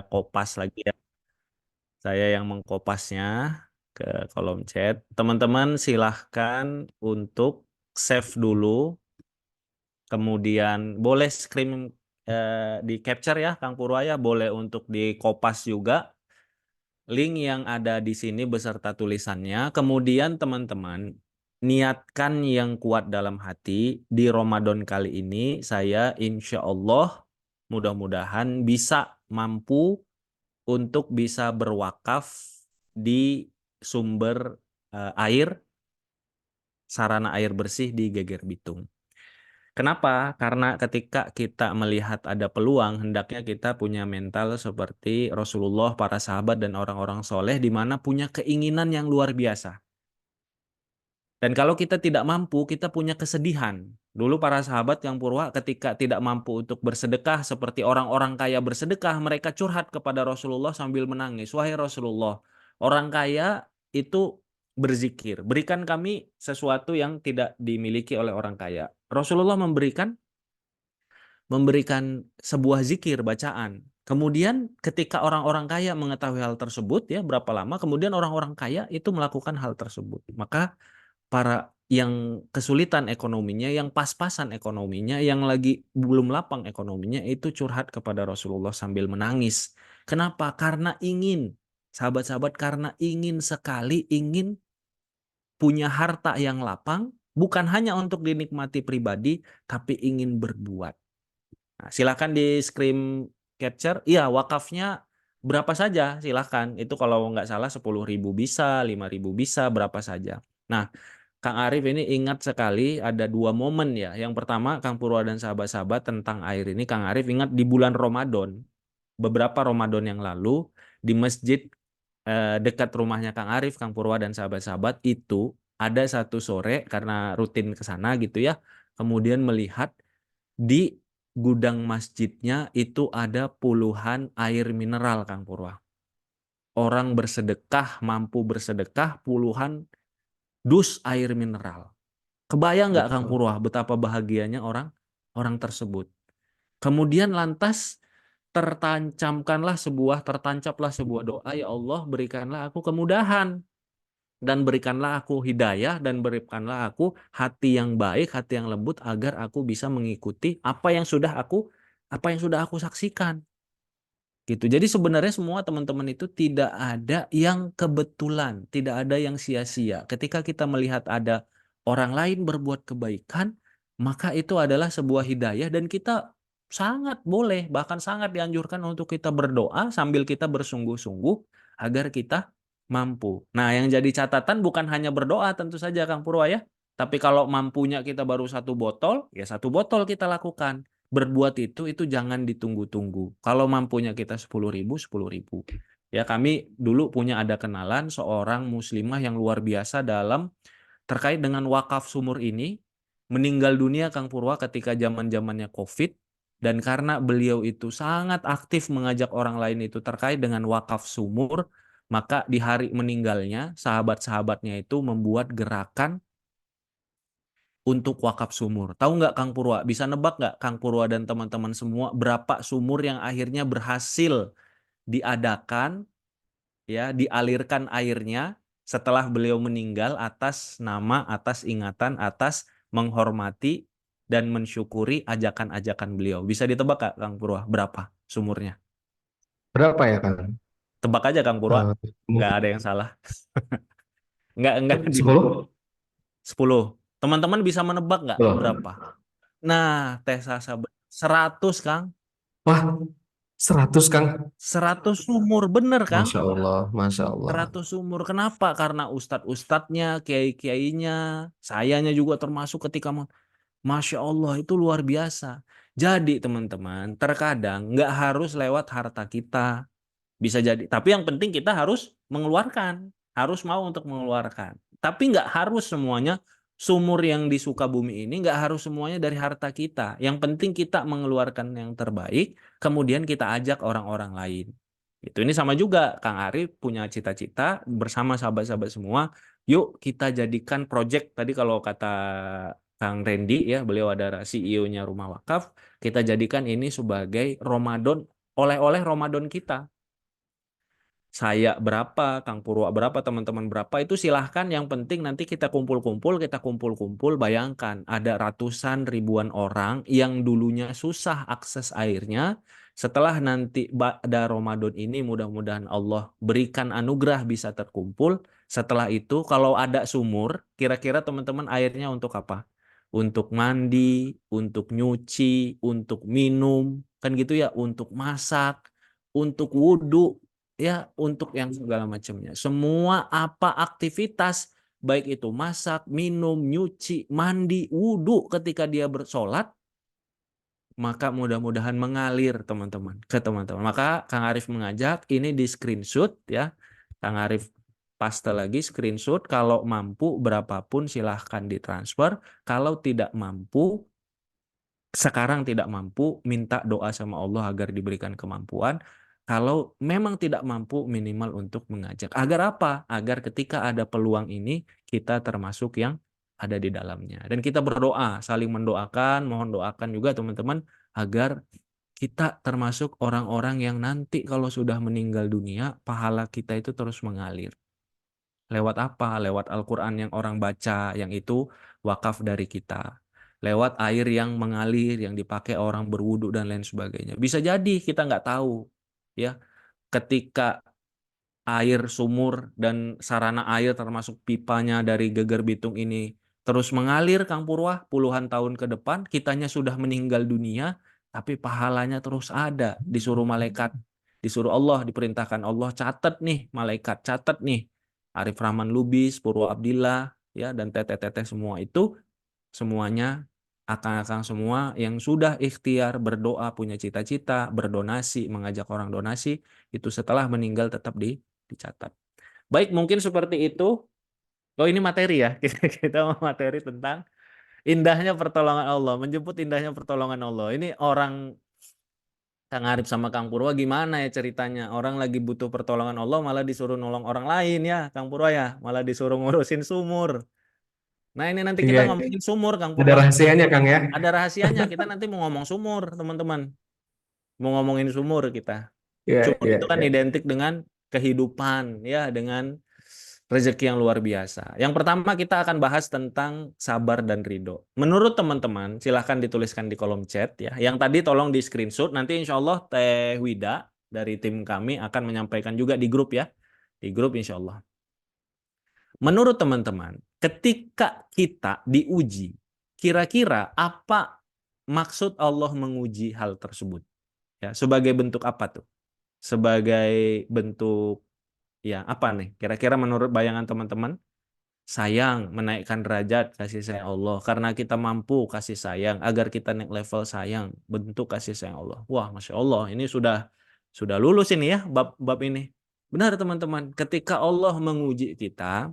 kopas lagi ya. Saya yang mengkopasnya ke kolom chat. Teman-teman silahkan untuk save dulu, kemudian boleh screen di capture ya, Kang Purwaya, boleh untuk dikopas juga link yang ada di sini beserta tulisannya. Kemudian teman-teman niatkan yang kuat dalam hati di Ramadan kali ini saya insya Allah mudah-mudahan bisa mampu untuk bisa berwakaf di sumber air, sarana air bersih di Geger Bitung. Kenapa? Karena ketika kita melihat ada peluang, hendaknya kita punya mental seperti Rasulullah, para sahabat, dan orang-orang soleh di mana punya keinginan yang luar biasa. Dan kalau kita tidak mampu, kita punya kesedihan. Dulu para sahabat yang Purwa ketika tidak mampu untuk bersedekah, seperti orang-orang kaya bersedekah, mereka curhat kepada Rasulullah sambil menangis. Wahai Rasulullah, orang kaya itu berzikir. Berikan kami sesuatu yang tidak dimiliki oleh orang kaya. Rasulullah memberikan sebuah zikir bacaan. Kemudian ketika orang-orang kaya mengetahui hal tersebut, ya berapa lama kemudian orang-orang kaya itu melakukan hal tersebut. Maka para yang kesulitan ekonominya, yang pas-pasan ekonominya, yang lagi belum lapang ekonominya itu curhat kepada Rasulullah sambil menangis. Kenapa? Karena ingin, sahabat-sahabat, karena ingin sekali, ingin punya harta yang lapang, bukan hanya untuk dinikmati pribadi, tapi ingin berbuat. Nah, silakan di screen capture. Iya, wakafnya berapa saja, silakan. Itu kalau nggak salah 10.000 bisa, 5.000 bisa, berapa saja. Nah, Kang Arif ini ingat sekali ada dua momen ya. Yang pertama, Kang Purwa dan sahabat-sahabat tentang air ini, Kang Arif ingat di bulan Ramadan, beberapa Ramadan yang lalu, di masjid dekat rumahnya Kang Arif, Kang Purwa dan sahabat-sahabat itu ada satu sore karena rutin ke sana gitu ya, kemudian melihat di gudang masjidnya itu ada puluhan air mineral, Kang Purwa. Orang bersedekah, mampu bersedekah puluhan dus air mineral. Kebayang nggak Kang Betul. Purwa betapa bahagianya orang orang tersebut. Kemudian lantas tertancaplah sebuah doa, ya Allah berikanlah aku kemudahan dan berikanlah aku hidayah dan berikanlah aku hati yang baik, hati yang lembut agar aku bisa mengikuti apa yang sudah aku saksikan. Gitu. Jadi sebenarnya semua teman-teman itu tidak ada yang kebetulan, tidak ada yang sia-sia. Ketika kita melihat ada orang lain berbuat kebaikan, maka itu adalah sebuah hidayah dan kita sangat boleh, bahkan sangat dianjurkan untuk kita berdoa sambil kita bersungguh-sungguh agar kita mampu. Nah, yang jadi catatan bukan hanya berdoa tentu saja Kang Purwa ya, tapi kalau mampunya kita baru satu botol, ya satu botol kita lakukan. Berbuat itu jangan ditunggu-tunggu. Kalau mampunya kita 10.000, 10.000. Ya, kami dulu punya ada kenalan seorang muslimah yang luar biasa dalam terkait dengan wakaf sumur ini. Meninggal dunia Kang Purwa ketika zaman-zamannya COVID. Dan karena beliau itu sangat aktif mengajak orang lain itu terkait dengan wakaf sumur, maka di hari meninggalnya, sahabat-sahabatnya itu membuat gerakan untuk wakaf sumur. Tahu nggak Kang Purwa? Bisa nebak nggak Kang Purwa dan teman-teman semua berapa sumur yang akhirnya berhasil diadakan, ya, dialirkan airnya setelah beliau meninggal atas nama, atas ingatan, atas menghormati dan mensyukuri ajakan-ajakan beliau. Bisa ditebak nggak Kang Purwa? Berapa sumurnya? Berapa ya kan? Tebak aja Kang Purwa. Eh, Nggak ada mungkin yang salah. Nggak di 10? 10. Teman-teman bisa menebak nggak Belum. berapa? Nah, Teh Sasa 100 Kang. Wah, 100 Kang. 100 sumur, bener Kang? Masya Allah, Masya Allah. 100 sumur. Kenapa? Karena ustadz-ustadznya, kiai-kiainya, sayanya juga termasuk ketika Masya Allah itu luar biasa. Jadi teman-teman, terkadang nggak harus lewat harta kita. Bisa jadi. Tapi yang penting kita harus mengeluarkan. Harus mau untuk mengeluarkan. Tapi nggak harus semuanya sumur yang di Sukabumi ini nggak harus semuanya dari harta kita. Yang penting kita mengeluarkan yang terbaik, kemudian kita ajak orang-orang lain. Itu ini sama juga Kang Arif punya cita-cita bersama sahabat-sahabat semua. Yuk kita jadikan project tadi kalau kata Kang Randy ya, beliau adalah CEO-nya Rumah Wakaf. Kita jadikan ini sebagai Ramadan oleh-oleh Ramadan kita. Saya berapa, Kang Purwa berapa, teman-teman berapa, itu silahkan. Yang penting nanti kita kumpul-kumpul. Bayangkan ada ratusan ribuan orang yang dulunya susah akses airnya. Setelah nanti pada Ramadan ini mudah-mudahan Allah berikan anugerah bisa terkumpul. Setelah itu kalau ada sumur, kira-kira teman-teman airnya untuk apa? Untuk mandi, untuk nyuci, untuk minum, kan gitu ya, untuk masak, untuk wudhu, ya, untuk yang segala macamnya. Semua apa aktivitas, baik itu masak, minum, nyuci, mandi, wudhu ketika dia bersolat, maka mudah-mudahan mengalir teman-teman ke teman-teman. Maka Kang Arif mengajak ini di screenshot ya. Kang Arif paste lagi screenshot, kalau mampu berapapun silahkan ditransfer. Kalau tidak mampu, sekarang tidak mampu, minta doa sama Allah agar diberikan kemampuan. Kalau memang tidak mampu, minimal untuk mengajak. Agar apa? Agar ketika ada peluang ini, kita termasuk yang ada di dalamnya. Dan kita berdoa, saling mendoakan, mohon doakan juga teman-teman, agar kita termasuk orang-orang yang nanti kalau sudah meninggal dunia, pahala kita itu terus mengalir. Lewat apa? Lewat Al-Quran yang orang baca, yang itu wakaf dari kita. Lewat air yang mengalir, yang dipakai orang berwudu dan lain sebagainya. Bisa jadi kita nggak tahu, ya. Ketika air sumur dan sarana air termasuk pipanya dari Geger Bitung ini terus mengalir, Kang Purwah, puluhan tahun ke depan, kitanya sudah meninggal dunia, tapi pahalanya terus ada. Disuruh malaikat, disuruh Allah, diperintahkan Allah, catat nih, malaikat, catat nih. Arif Rahman Lubis, Purwo Abdillah, ya, dan teteh-teteh semua itu, semuanya, akang-akang semua yang sudah ikhtiar, berdoa, punya cita-cita, berdonasi, mengajak orang donasi, itu setelah meninggal tetap dicatat. Baik, mungkin seperti itu. Oh, ini materi ya. Kita mau materi tentang indahnya pertolongan Allah, menjemput indahnya pertolongan Allah. Ini orang Kang Arif sama Kang Purwa gimana ya ceritanya? Orang lagi butuh pertolongan Allah malah disuruh nolong orang lain ya, Kang Purwa ya, malah disuruh ngurusin sumur. Nah, ini nanti kita Iya, ngomongin sumur, Kang ada Purwa. rahasianya Kang ya. Ada rahasianya. Kita nanti mau ngomong sumur, teman-teman. Mau ngomongin sumur kita. Iya, Sumur iya, itu kan iya. identik dengan kehidupan, ya, dengan rezeki yang luar biasa. Yang pertama kita akan bahas tentang sabar dan ridho. Menurut teman-teman, silahkan dituliskan di kolom chat ya. Yang tadi tolong di screenshot. Nanti insya Allah Teh Wida dari tim kami akan menyampaikan juga di grup ya. Di grup insya Allah. Menurut teman-teman, ketika kita diuji, kira-kira apa maksud Allah menguji hal tersebut? Ya, sebagai bentuk apa tuh? Sebagai bentuk, ya, apa nih? Kira-kira menurut bayangan teman-teman, sayang, menaikkan derajat, kasih sayang Allah. Karena kita mampu kasih sayang, agar kita naik level sayang, bentuk kasih sayang Allah. Wah, Masya Allah, ini sudah lulus ini ya, bab ini. Benar teman-teman, ketika Allah menguji kita,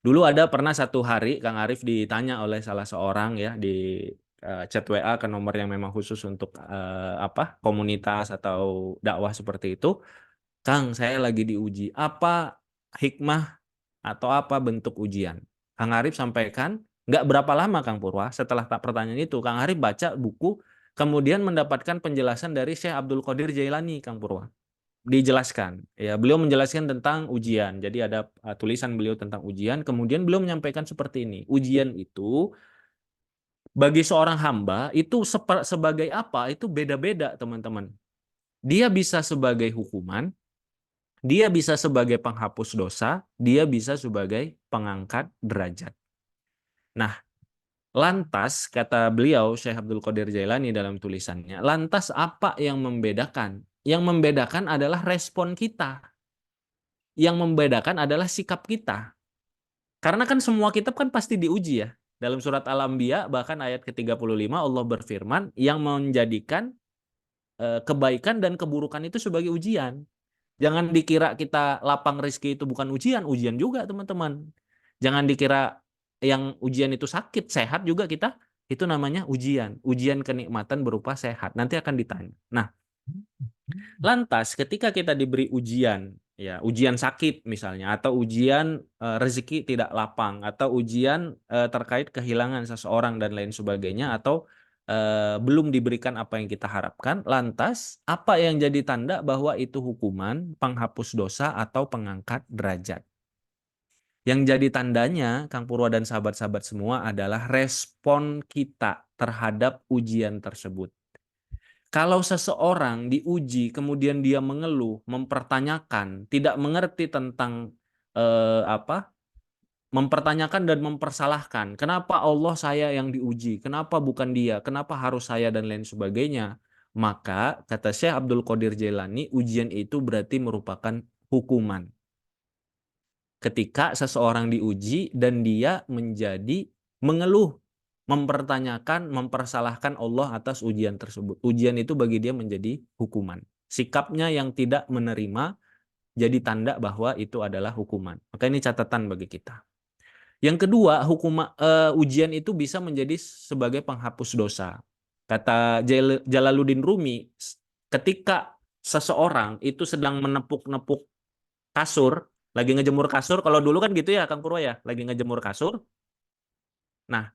dulu ada pernah satu hari Kang Arif ditanya oleh salah seorang ya di chat WA ke nomor yang memang khusus untuk apa, komunitas atau dakwah seperti itu. Kang, saya lagi diuji. Apa hikmah atau apa bentuk ujian? Kang Arif sampaikan, nggak berapa lama Kang Purwa setelah pertanyaan itu, Kang Arif baca buku, kemudian mendapatkan penjelasan dari Syekh Abdul Qadir Jailani, Kang Purwa. Dijelaskan, ya, beliau menjelaskan tentang ujian. Jadi ada tulisan beliau tentang ujian, kemudian beliau menyampaikan seperti ini. Ujian itu bagi seorang hamba itu sebagai apa? Itu beda-beda, teman-teman. Dia bisa sebagai hukuman, dia bisa sebagai penghapus dosa, dia bisa sebagai pengangkat derajat. Nah, lantas kata beliau Syekh Abdul Qadir Jailani dalam tulisannya, lantas apa yang membedakan? Yang membedakan adalah respon kita. Yang membedakan adalah sikap kita. Karena kan semua kitab kan pasti diuji ya. Dalam surat Al-Anbiya bahkan ayat ke-35 Allah berfirman yang menjadikan kebaikan dan keburukan itu sebagai ujian. Jangan dikira kita lapang rezeki itu bukan ujian, ujian juga teman-teman. Jangan dikira yang ujian itu sakit, sehat juga kita, itu namanya ujian. Ujian kenikmatan berupa sehat. Nanti akan ditanya. Nah, lantas ketika kita diberi ujian, ya, ujian sakit misalnya, atau ujian rezeki tidak lapang, atau ujian terkait kehilangan seseorang dan lain sebagainya, atau belum diberikan apa yang kita harapkan, lantas apa yang jadi tanda bahwa itu hukuman, penghapus dosa atau pengangkat derajat? Yang jadi tandanya, Kang Purwa dan sahabat-sahabat semua, adalah respon kita terhadap ujian tersebut. Kalau seseorang diuji, kemudian dia mengeluh, mempertanyakan, tidak mengerti tentang apa, mempertanyakan dan mempersalahkan, kenapa Allah saya yang diuji, kenapa bukan dia, kenapa harus saya dan lain sebagainya, maka kata Syekh Abdul Qadir Jailani, ujian itu berarti merupakan hukuman. Ketika seseorang diuji dan dia menjadi mengeluh, mempertanyakan, mempersalahkan Allah atas ujian tersebut. Ujian itu bagi dia menjadi hukuman. Sikapnya yang tidak menerima jadi tanda bahwa itu adalah hukuman. Maka ini catatan bagi kita. Yang kedua, ujian itu bisa menjadi sebagai penghapus dosa. Kata Jalaluddin Rumi, ketika seseorang itu sedang menepuk-nepuk kasur, lagi ngejemur kasur, kalau dulu kan gitu ya Kang Purwo ya, lagi ngejemur kasur. Nah,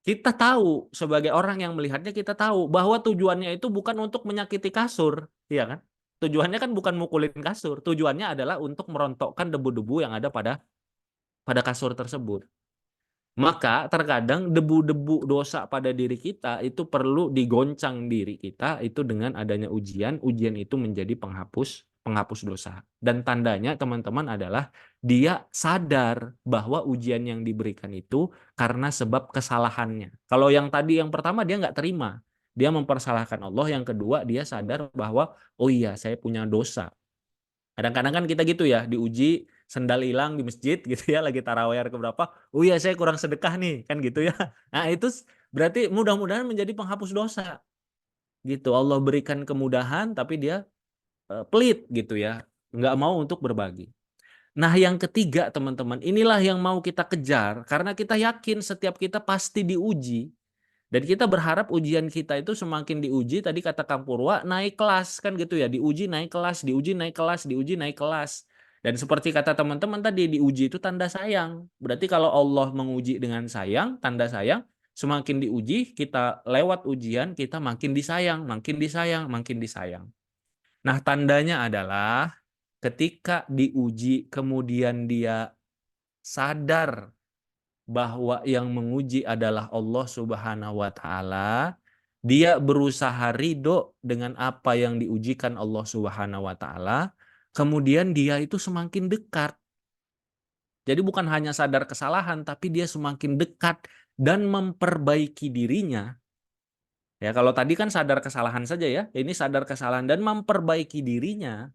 kita tahu sebagai orang yang melihatnya, kita tahu bahwa tujuannya itu bukan untuk menyakiti kasur, ya kan? Tujuannya kan bukan mukulin kasur, tujuannya adalah untuk merontokkan debu-debu yang ada pada kasur tersebut. Maka terkadang debu-debu dosa pada diri kita itu perlu digoncang diri kita itu dengan adanya ujian. Ujian itu menjadi penghapus dosa. Dan tandanya teman-teman adalah dia sadar bahwa ujian yang diberikan itu karena sebab kesalahannya. Kalau yang tadi yang pertama dia nggak terima. Dia mempersalahkan Allah. Yang kedua dia sadar bahwa oh iya saya punya dosa. Kadang-kadang kan kita gitu ya, diuji sendal hilang di masjid gitu ya, lagi tarawih ke berapa, oh iya saya kurang sedekah nih, kan gitu ya. Nah itu berarti mudah-mudahan menjadi penghapus dosa. Gitu, Allah berikan kemudahan tapi dia pelit gitu ya, nggak mau untuk berbagi. Nah yang ketiga teman-teman, inilah yang mau kita kejar, karena kita yakin setiap kita pasti diuji. Dan kita berharap ujian kita itu semakin diuji, tadi kata Kang Purwa, naik kelas kan gitu ya, diuji naik kelas, diuji naik kelas, diuji naik kelas. Dan seperti kata teman-teman tadi, diuji itu tanda sayang. Berarti kalau Allah menguji dengan sayang, tanda sayang, semakin diuji, kita lewat ujian, kita makin disayang, makin disayang, makin disayang. Nah tandanya adalah ketika diuji, kemudian dia sadar bahwa yang menguji adalah Allah Subhanahu wa taala, dia berusaha ridho dengan apa yang diujikan Allah Subhanahu wa taala, kemudian dia itu semakin dekat. Jadi bukan hanya sadar kesalahan tapi dia semakin dekat dan memperbaiki dirinya. Ya, kalau tadi kan sadar kesalahan saja ya, ini sadar kesalahan dan memperbaiki dirinya,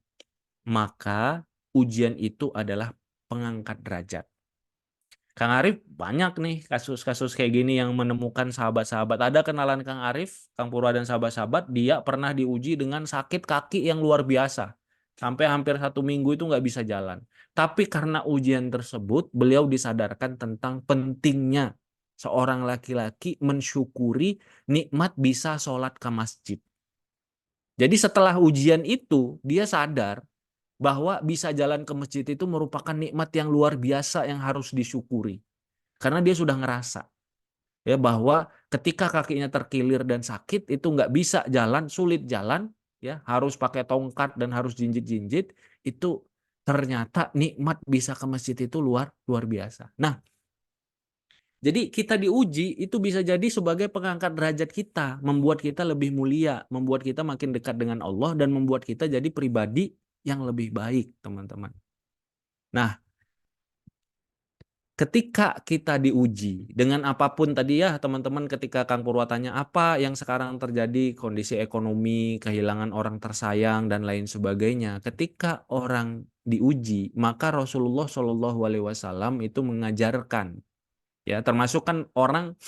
maka ujian itu adalah pengangkat derajat. Kang Arif banyak nih kasus-kasus kayak gini yang menemukan sahabat-sahabat. Ada kenalan Kang Arif, Kang Purwa dan sahabat-sahabat, dia pernah diuji dengan sakit kaki yang luar biasa. Sampai hampir 1 minggu itu nggak bisa jalan. Tapi karena ujian tersebut, beliau disadarkan tentang pentingnya seorang laki-laki mensyukuri nikmat bisa sholat ke masjid. Jadi setelah ujian itu, dia sadar bahwa bisa jalan ke masjid itu merupakan nikmat yang luar biasa yang harus disyukuri. Karena dia sudah ngerasa ya bahwa ketika kakinya terkilir dan sakit itu nggak bisa jalan, sulit jalan, ya harus pakai tongkat dan harus jinjit-jinjit, itu ternyata nikmat bisa ke masjid itu luar luar biasa. Nah, jadi kita diuji itu bisa jadi sebagai pengangkat derajat kita, membuat kita lebih mulia, membuat kita makin dekat dengan Allah dan membuat kita jadi pribadi yang lebih baik, teman-teman. Nah, ketika kita diuji dengan apapun tadi ya teman-teman, ketika Kang Purwa tanya apa yang sekarang terjadi, kondisi ekonomi, kehilangan orang tersayang dan lain sebagainya. Ketika orang diuji, maka Rasulullah Shallallahu Alaihi Wasallam itu mengajarkan, ya termasuk kan orang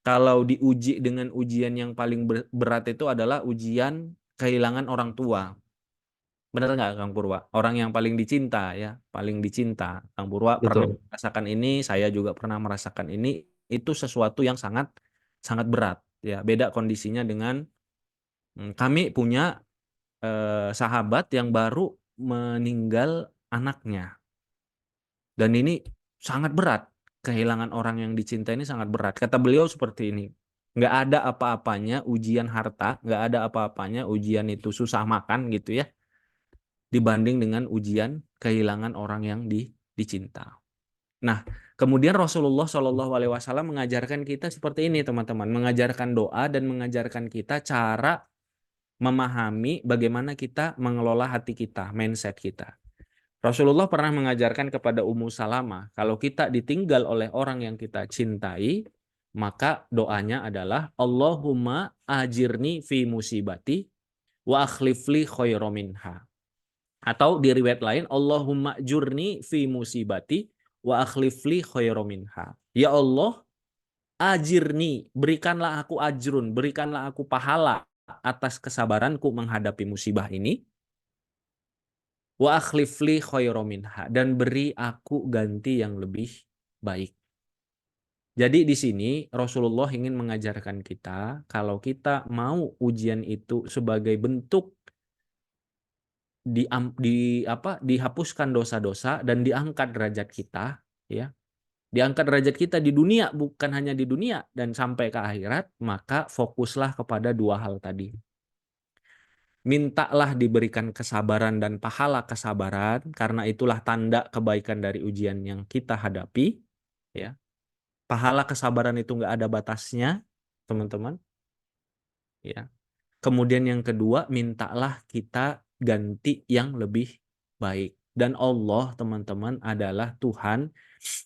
kalau diuji dengan ujian yang paling berat itu adalah ujian kehilangan orang tua. Benar nggak Kang Purwa? Orang yang paling dicinta ya, paling dicinta. Kang Purwa pernah Betul. merasakan ini, saya juga pernah merasakan ini. Itu sesuatu yang sangat sangat berat. Ya, beda kondisinya dengan kami punya sahabat yang baru meninggal anaknya. Dan ini sangat berat. Kehilangan orang yang dicinta ini sangat berat. Kata beliau seperti ini. Nggak ada apa-apanya ujian harta, nggak ada apa-apanya ujian itu susah makan gitu ya, dibanding dengan ujian kehilangan orang yang dicinta. Nah, kemudian Rasulullah Shallallahu Alaihi Wasallam mengajarkan kita seperti ini, teman-teman, mengajarkan doa dan mengajarkan kita cara memahami bagaimana kita mengelola hati kita, mindset kita. Rasulullah pernah mengajarkan kepada Ummu Salamah, kalau kita ditinggal oleh orang yang kita cintai, maka doanya adalah Allahumma ajirni fi musibati wa akhlifli khairum minha. Atau di riwayat lain, Allahumma jurni fi musibati wa akhlifli khairum minha. Ya Allah, ajirni, berikanlah aku ajrun, berikanlah aku pahala atas kesabaranku menghadapi musibah ini. Wa akhlifli khairum minha, dan beri aku ganti yang lebih baik. Jadi di sini Rasulullah ingin mengajarkan kita kalau kita mau ujian itu sebagai bentuk dihapuskan dosa-dosa dan diangkat derajat kita, ya. Diangkat derajat kita di dunia, bukan hanya di dunia dan sampai ke akhirat, maka fokuslah kepada dua hal tadi. Mintalah diberikan kesabaran dan pahala kesabaran, karena itulah tanda kebaikan dari ujian yang kita hadapi. Ya, pahala kesabaran itu nggak ada batasnya, teman-teman. Ya. Kemudian yang kedua, mintalah kita ganti yang lebih baik. Dan Allah, teman-teman, adalah Tuhan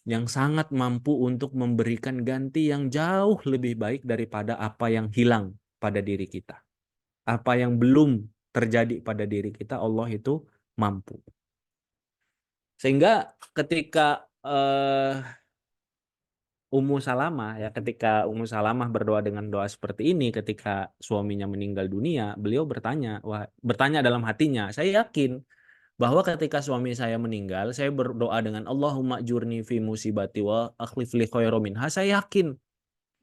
yang sangat mampu untuk memberikan ganti yang jauh lebih baik daripada apa yang hilang pada diri kita. Apa yang belum terjadi pada diri kita, Allah itu mampu. Sehingga ketika Ummu Salamah, ya, ketika Ummu Salamah berdoa dengan doa seperti ini ketika suaminya meninggal dunia, beliau bertanya dalam hatinya, saya yakin bahwa ketika suami saya meninggal, saya berdoa dengan Allahumma jurni fi musibati wa akhlif li khairum minha. Saya yakin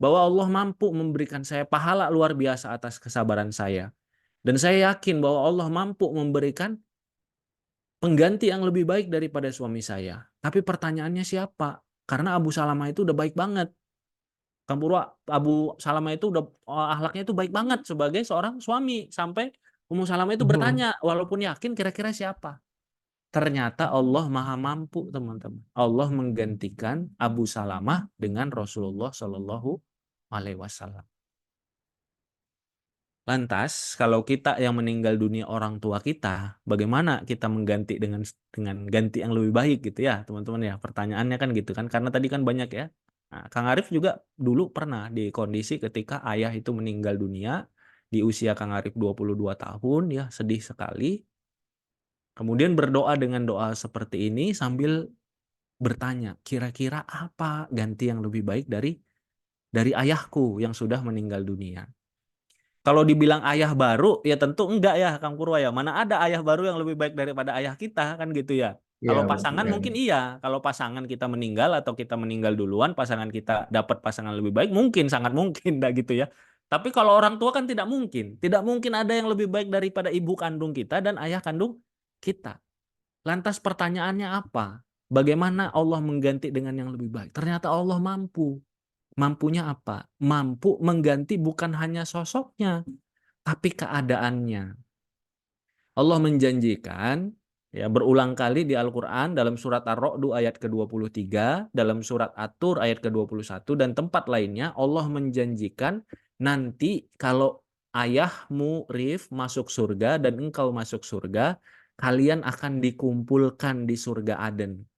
bahwa Allah mampu memberikan saya pahala luar biasa atas kesabaran saya. Dan saya yakin bahwa Allah mampu memberikan pengganti yang lebih baik daripada suami saya. Tapi pertanyaannya siapa? Karena Abu Salamah itu udah baik banget. Kang Purwa, Abu Salamah itu udah akhlaknya itu baik banget sebagai seorang suami. Sampai Ummu Salamah itu Mhm. bertanya, walaupun yakin kira-kira siapa? Ternyata Allah Maha Mampu, teman-teman. Allah menggantikan Abu Salamah dengan Rasulullah Shallallahu Alaihi Wasallam. Lantas, kalau kita yang meninggal dunia orang tua kita, bagaimana kita mengganti dengan ganti yang lebih baik gitu ya, teman-teman ya. Pertanyaannya kan gitu kan, karena tadi kan banyak ya. Nah, Kang Arif juga dulu pernah di kondisi ketika ayah itu meninggal dunia di usia Kang Arif 22 tahun ya, sedih sekali. Kemudian berdoa dengan doa seperti ini sambil bertanya, kira-kira apa ganti yang lebih baik dari ayahku yang sudah meninggal dunia? Kalau dibilang ayah baru, ya tentu enggak ya, Kang Purwa ya. Mana ada ayah baru yang lebih baik daripada ayah kita, kan gitu ya. Iya, Kalau betul pasangan ya. mungkin iya. Kalau pasangan kita meninggal atau kita meninggal duluan, pasangan kita dapat pasangan lebih baik, mungkin, sangat mungkin, dah gitu ya. Tapi kalau orang tua kan tidak mungkin. Tidak mungkin ada yang lebih baik daripada ibu kandung kita dan ayah kandung kita. Lantas pertanyaannya apa? Bagaimana Allah mengganti dengan yang lebih baik? Ternyata Allah mampu. Mampunya apa? Mampu mengganti bukan hanya sosoknya, tapi keadaannya. Allah menjanjikan ya berulang kali di Al-Qur'an dalam surat Ar-Ra'd ayat ke-23, dalam surat At-Tur ayat ke-21 dan tempat lainnya Allah menjanjikan nanti kalau ayahmu Rif masuk surga dan engkau masuk surga, kalian akan dikumpulkan di surga Aden.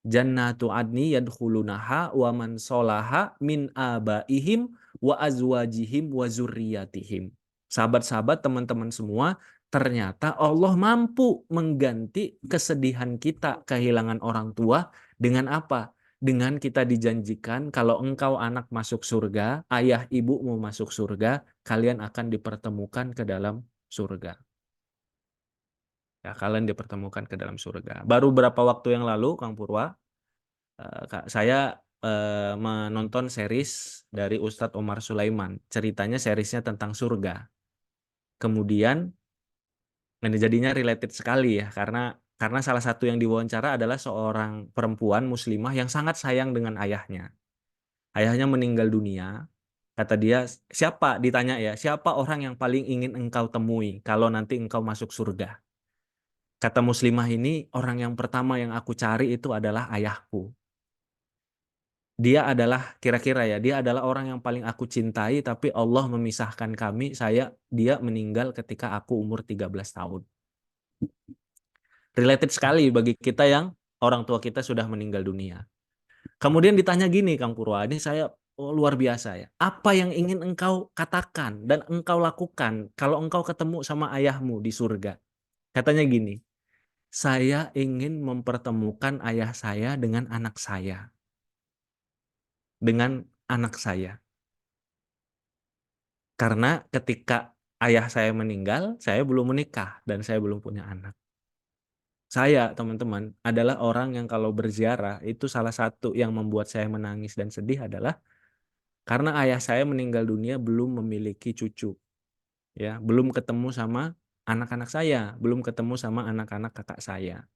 Jannatu adni yadkhulunaha wa man solaha min abaihim wa azwajihim wa zurriyatihim. Sahabat-sahabat, teman-teman semua, ternyata Allah mampu mengganti kesedihan kita kehilangan orang tua dengan apa? Dengan kita dijanjikan kalau engkau anak masuk surga, ayah ibumu masuk surga, kalian akan dipertemukan ke dalam surga. Ya, kalian dipertemukan ke dalam surga. Baru berapa waktu yang lalu, Kang Purwa, saya menonton series dari Ustadz Omar Sulaiman. Ceritanya seriesnya tentang surga. Kemudian ini jadinya related sekali ya karena salah satu yang diwawancara adalah seorang perempuan muslimah yang sangat sayang dengan ayahnya. Ayahnya meninggal dunia Kata dia, siapa ditanya ya, siapa orang yang paling ingin engkau temui kalau nanti engkau masuk surga? Kata muslimah ini, orang yang pertama yang aku cari itu adalah ayahku. Dia adalah kira-kira ya, dia adalah orang yang paling aku cintai, tapi Allah memisahkan kami, dia meninggal ketika aku umur 13 tahun. Related sekali bagi kita yang orang tua kita sudah meninggal dunia. Kemudian ditanya gini, Kang Purwa, ini saya luar biasa ya. Apa yang ingin engkau katakan dan engkau lakukan kalau engkau ketemu sama ayahmu di surga? Katanya gini, saya ingin mempertemukan ayah saya dengan anak saya. Dengan anak saya. Karena ketika ayah saya meninggal, saya belum menikah dan saya belum punya anak. Saya, teman-teman, adalah orang yang kalau berziarah, itu salah satu yang membuat saya menangis dan sedih adalah karena ayah saya meninggal dunia belum memiliki cucu, ya, belum ketemu sama anak-anak saya, belum ketemu sama anak-anak kakak saya.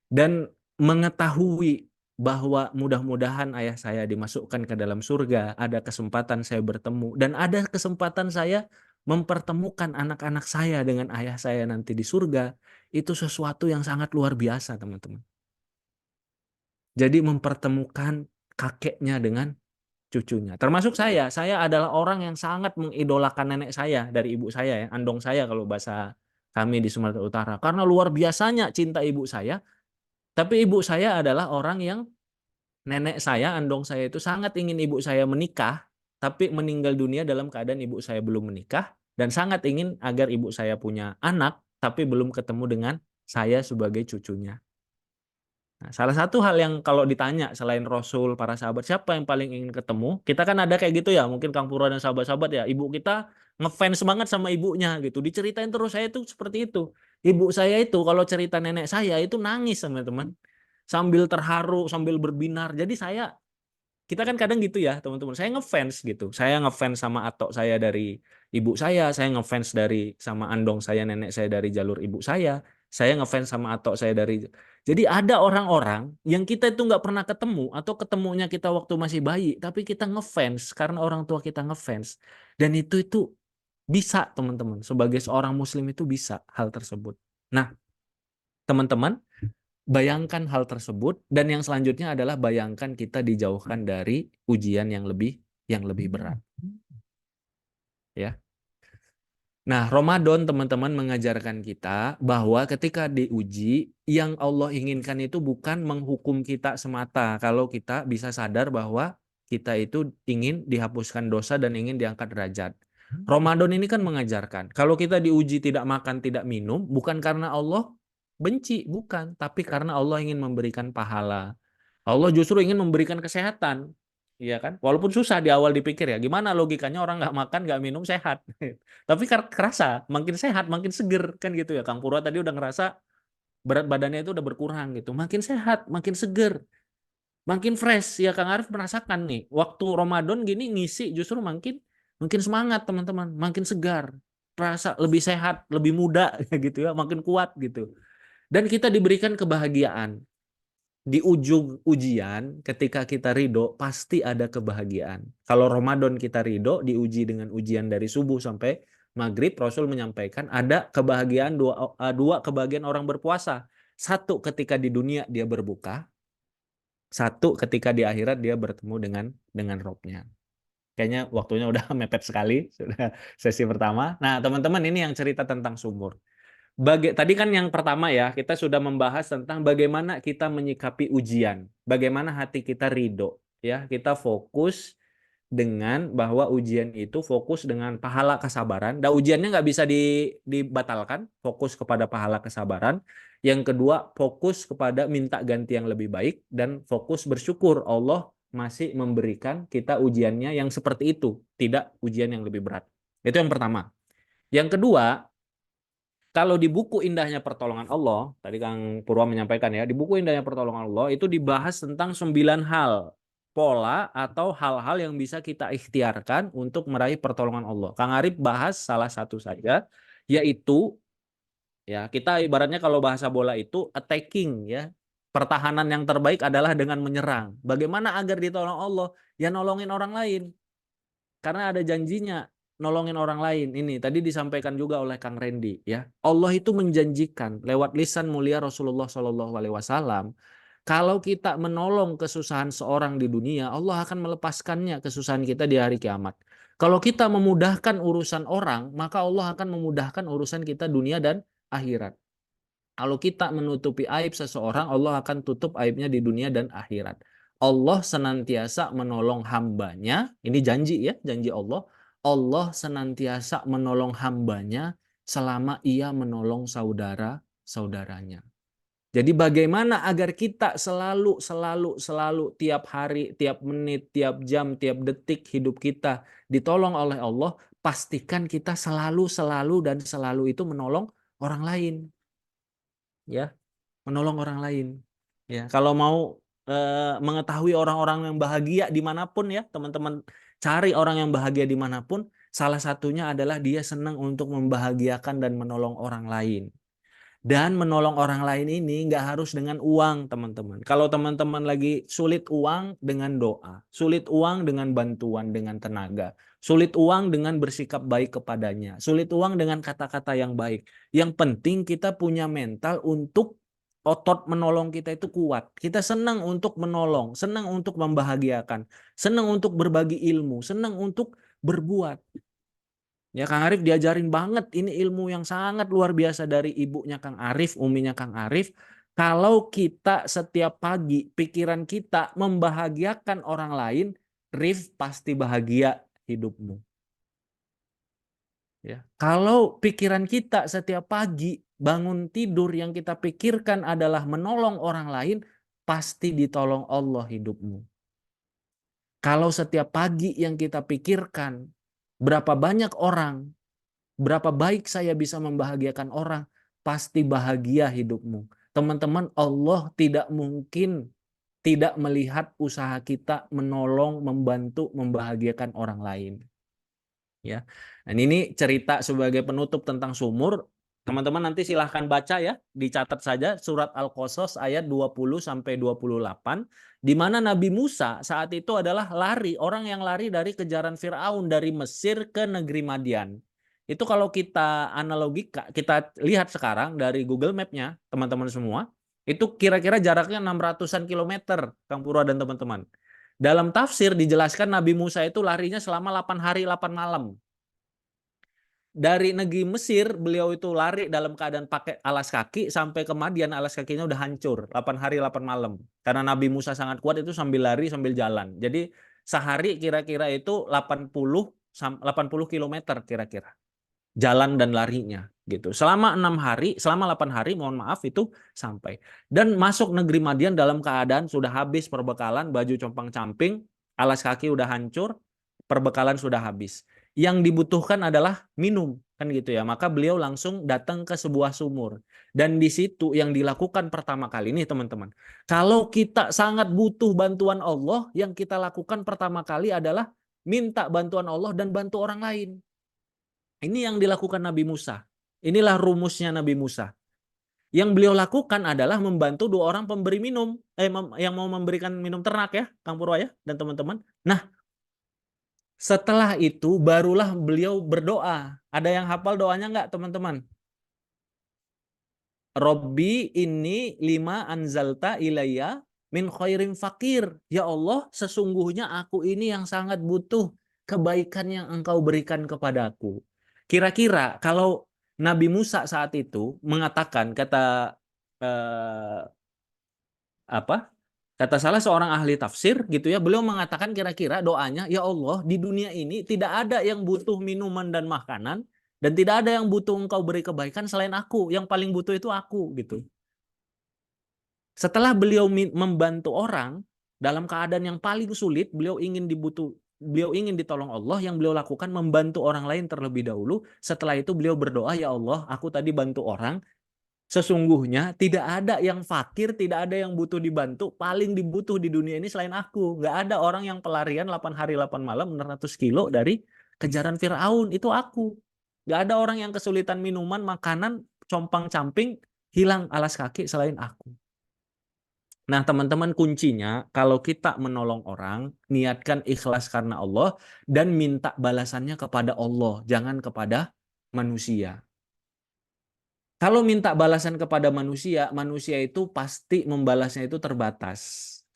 Dan mengetahui bahwa mudah-mudahan ayah saya dimasukkan ke dalam surga, ada kesempatan saya bertemu, dan ada kesempatan saya mempertemukan anak-anak saya dengan ayah saya nanti di surga, itu sesuatu yang sangat luar biasa, teman-teman. Jadi mempertemukan kakeknya dengan cucunya. Termasuk saya adalah orang yang sangat mengidolakan nenek saya dari ibu saya ya, andong saya kalau bahasa kami di Sumatera Utara. Karena luar biasanya cinta ibu saya, tapi ibu saya adalah orang yang nenek saya, andong saya itu sangat ingin ibu saya menikah, tapi meninggal dunia dalam keadaan ibu saya belum menikah, dan sangat ingin agar ibu saya punya anak, tapi belum ketemu dengan saya sebagai cucunya. Nah, salah satu hal yang kalau ditanya selain Rasul, para sahabat, siapa yang paling ingin ketemu? Kita kan ada kayak gitu ya, mungkin Kang Purwa dan sahabat-sahabat ya, ibu kita ngefans banget sama ibunya gitu. Diceritain terus, saya tuh seperti itu. Ibu saya itu kalau cerita nenek saya itu nangis sama teman. Sambil terharu, sambil berbinar. Jadi kita kan kadang gitu ya teman-teman. Saya ngefans gitu. Saya ngefans sama atok saya dari ibu saya ngefans sama andong saya, nenek saya dari jalur ibu saya ngefans sama atok saya dari. Jadi ada orang-orang yang kita itu nggak pernah ketemu atau ketemunya kita waktu masih bayi, tapi kita ngefans karena orang tua kita ngefans. Dan itu bisa teman-teman. Sebagai seorang muslim itu bisa hal tersebut. Nah, teman-teman, bayangkan hal tersebut dan yang selanjutnya adalah bayangkan kita dijauhkan dari ujian yang lebih berat, ya. Nah, Ramadan teman-teman mengajarkan kita bahwa ketika diuji, yang Allah inginkan itu bukan menghukum kita semata. Kalau kita bisa sadar bahwa kita itu ingin dihapuskan dosa dan ingin diangkat derajat. Ramadan ini kan mengajarkan, kalau kita diuji tidak makan, tidak minum, bukan karena Allah benci, bukan, tapi karena Allah ingin memberikan pahala. Allah justru ingin memberikan kesehatan. Iya kan? Walaupun susah di awal dipikir ya, gimana logikanya orang nggak makan, nggak minum sehat. Tapi kerasa, makin sehat, makin seger kan gitu ya. Kang Purwa tadi udah ngerasa berat badannya itu udah berkurang gitu. Makin sehat, makin seger, makin fresh. Ya Kang Arif merasakan nih, waktu Ramadan gini ngisi justru makin makin semangat teman-teman, makin segar, rasa lebih sehat, lebih muda gitu ya, makin kuat gitu. Dan kita diberikan kebahagiaan di ujung ujian, ketika kita ridho, pasti ada kebahagiaan. Kalau Ramadan kita ridho, diuji dengan ujian dari subuh sampai maghrib, Rasul menyampaikan ada kebahagiaan dua kebahagiaan orang berpuasa. Satu ketika di dunia dia berbuka, satu ketika di akhirat dia bertemu dengan Robnya. Kayaknya waktunya udah mepet sekali, sudah sesi pertama. Nah, teman-teman ini yang cerita tentang sumur. Tadi kan yang pertama ya, kita sudah membahas tentang bagaimana kita menyikapi ujian, bagaimana hati kita ridho, ya kita fokus dengan bahwa ujian itu fokus dengan pahala kesabaran. Dan ujiannya nggak bisa dibatalkan, fokus kepada pahala kesabaran. Yang kedua, fokus kepada minta ganti yang lebih baik dan fokus bersyukur Allah masih memberikan kita ujiannya yang seperti itu, tidak ujian yang lebih berat. Itu yang pertama. Yang kedua, kalau di buku Indahnya Pertolongan Allah, tadi Kang Purwa menyampaikan ya, di buku Indahnya Pertolongan Allah itu dibahas tentang 9 hal pola atau hal-hal yang bisa kita ikhtiarkan untuk meraih pertolongan Allah. Kang Arif bahas salah satu saja, yaitu ya kita ibaratnya kalau bahasa bola itu attacking ya. Pertahanan yang terbaik adalah dengan menyerang. Bagaimana agar ditolong Allah? Ya nolongin orang lain. karena ada janjinya nolongin orang lain. Ini tadi disampaikan juga oleh Kang Randy ya. Allah itu menjanjikan lewat lisan mulia Rasulullah Shallallahu Alaihi Wasallam, kalau kita menolong kesusahan seorang di dunia, Allah akan melepaskannya kesusahan kita di hari kiamat. Kalau kita memudahkan urusan orang, maka Allah akan memudahkan urusan kita dunia dan akhirat. Kalau kita menutupi aib seseorang, Allah akan tutup aibnya di dunia dan akhirat. Allah senantiasa menolong hambanya. Ini janji ya, janji Allah. Allah senantiasa menolong hambanya selama ia menolong saudara-saudaranya. Jadi bagaimana agar kita selalu tiap hari, tiap menit, tiap jam, tiap detik hidup kita ditolong oleh Allah, pastikan kita selalu dan selalu itu menolong orang lain. Ya, menolong orang lain. Ya, kalau mau mengetahui orang-orang yang bahagia dimanapun ya, teman-teman cari orang yang bahagia dimanapun. Salah satunya adalah dia senang untuk membahagiakan dan menolong orang lain. Dan menolong orang lain ini nggak harus dengan uang, teman-teman. Kalau teman-teman lagi sulit uang, dengan doa. Sulit uang dengan bantuan, dengan tenaga. Sulit uang dengan bersikap baik kepadanya. Sulit uang dengan kata-kata yang baik. Yang penting kita punya mental untuk otot menolong kita itu kuat. Kita senang untuk menolong, senang untuk membahagiakan, senang untuk berbagi ilmu, senang untuk berbuat. Ya, Kang Arif diajarin banget ini ilmu yang sangat luar biasa dari ibunya Kang Arif, uminya Kang Arif. Kalau kita setiap pagi pikiran kita membahagiakan orang lain, Rif pasti bahagia hidupmu. Ya. Kalau pikiran kita setiap pagi bangun tidur yang kita pikirkan adalah menolong orang lain, pasti ditolong Allah hidupmu. Kalau setiap pagi yang kita pikirkan berapa banyak orang, berapa baik saya bisa membahagiakan orang, pasti bahagia hidupmu. Teman-teman, Allah tidak mungkin tidak melihat usaha kita menolong, membantu, membahagiakan orang lain. Ya. Dan ini cerita sebagai penutup tentang sumur. Teman-teman nanti silahkan baca ya, dicatat saja surat Al-Qasas ayat 20 sampai 28 di mana Nabi Musa saat itu adalah lari, orang yang lari dari kejaran Firaun dari Mesir ke negeri Madian. Itu kalau kita analogika, kita lihat sekarang dari Google Map-nya, teman-teman semua, itu kira-kira jaraknya 600-an kilometer, Kang Purwa dan teman-teman. Dalam tafsir dijelaskan Nabi Musa itu larinya selama 8 hari 8 malam. Dari negeri Mesir beliau itu lari dalam keadaan pakai alas kaki sampai ke Madian, alas kakinya udah hancur 8 hari 8 malam. Karena Nabi Musa sangat kuat itu sambil lari sambil jalan. Jadi sehari kira-kira itu 80 kilometer kira-kira. Jalan dan larinya gitu. Selama 6 hari, selama 8 hari mohon maaf itu sampai. Dan masuk negeri Madian dalam keadaan sudah habis perbekalan, baju compang-camping, alas kaki udah hancur, perbekalan sudah habis. Yang dibutuhkan adalah minum, kan gitu ya. Maka beliau langsung datang ke sebuah sumur. Dan di situ yang dilakukan pertama kali nih teman-teman. Kalau kita sangat butuh bantuan Allah, yang kita lakukan pertama kali adalah minta bantuan Allah dan bantu orang lain. Ini yang dilakukan Nabi Musa. Inilah rumusnya Nabi Musa. Yang beliau lakukan adalah membantu 2 orang pemberi minum, yang mau memberikan minum ternak ya, Kang Purwa ya, dan teman-teman. Nah, setelah itu barulah beliau berdoa. Ada yang hafal doanya nggak teman-teman? Robbi ini lima anzalta ilayya min khairin fakir. Ya Allah, sesungguhnya aku ini yang sangat butuh kebaikan yang engkau berikan kepadaku. Kira-kira kalau Nabi Musa saat itu mengatakan eh, apa? Kata salah seorang ahli tafsir gitu ya, beliau mengatakan kira-kira doanya, ya Allah, di dunia ini tidak ada yang butuh minuman dan makanan dan tidak ada yang butuh engkau beri kebaikan selain aku. Yang paling butuh itu aku gitu. Setelah beliau membantu orang dalam keadaan yang paling sulit, beliau ingin ditolong Allah, yang beliau lakukan membantu orang lain terlebih dahulu. Setelah itu beliau berdoa, ya Allah, aku tadi bantu orang. Sesungguhnya tidak ada yang fakir, tidak ada yang butuh dibantu, paling dibutuh di dunia ini selain aku. Nggak ada orang yang pelarian 8 hari 8 malam 600 kilo dari kejaran Firaun, itu aku. Nggak ada orang yang kesulitan minuman, makanan, compang-camping, hilang alas kaki selain aku. Nah, teman-teman, kuncinya kalau kita menolong orang, niatkan ikhlas karena Allah dan minta balasannya kepada Allah, jangan kepada manusia. Kalau minta balasan kepada manusia, manusia itu pasti membalasnya itu terbatas.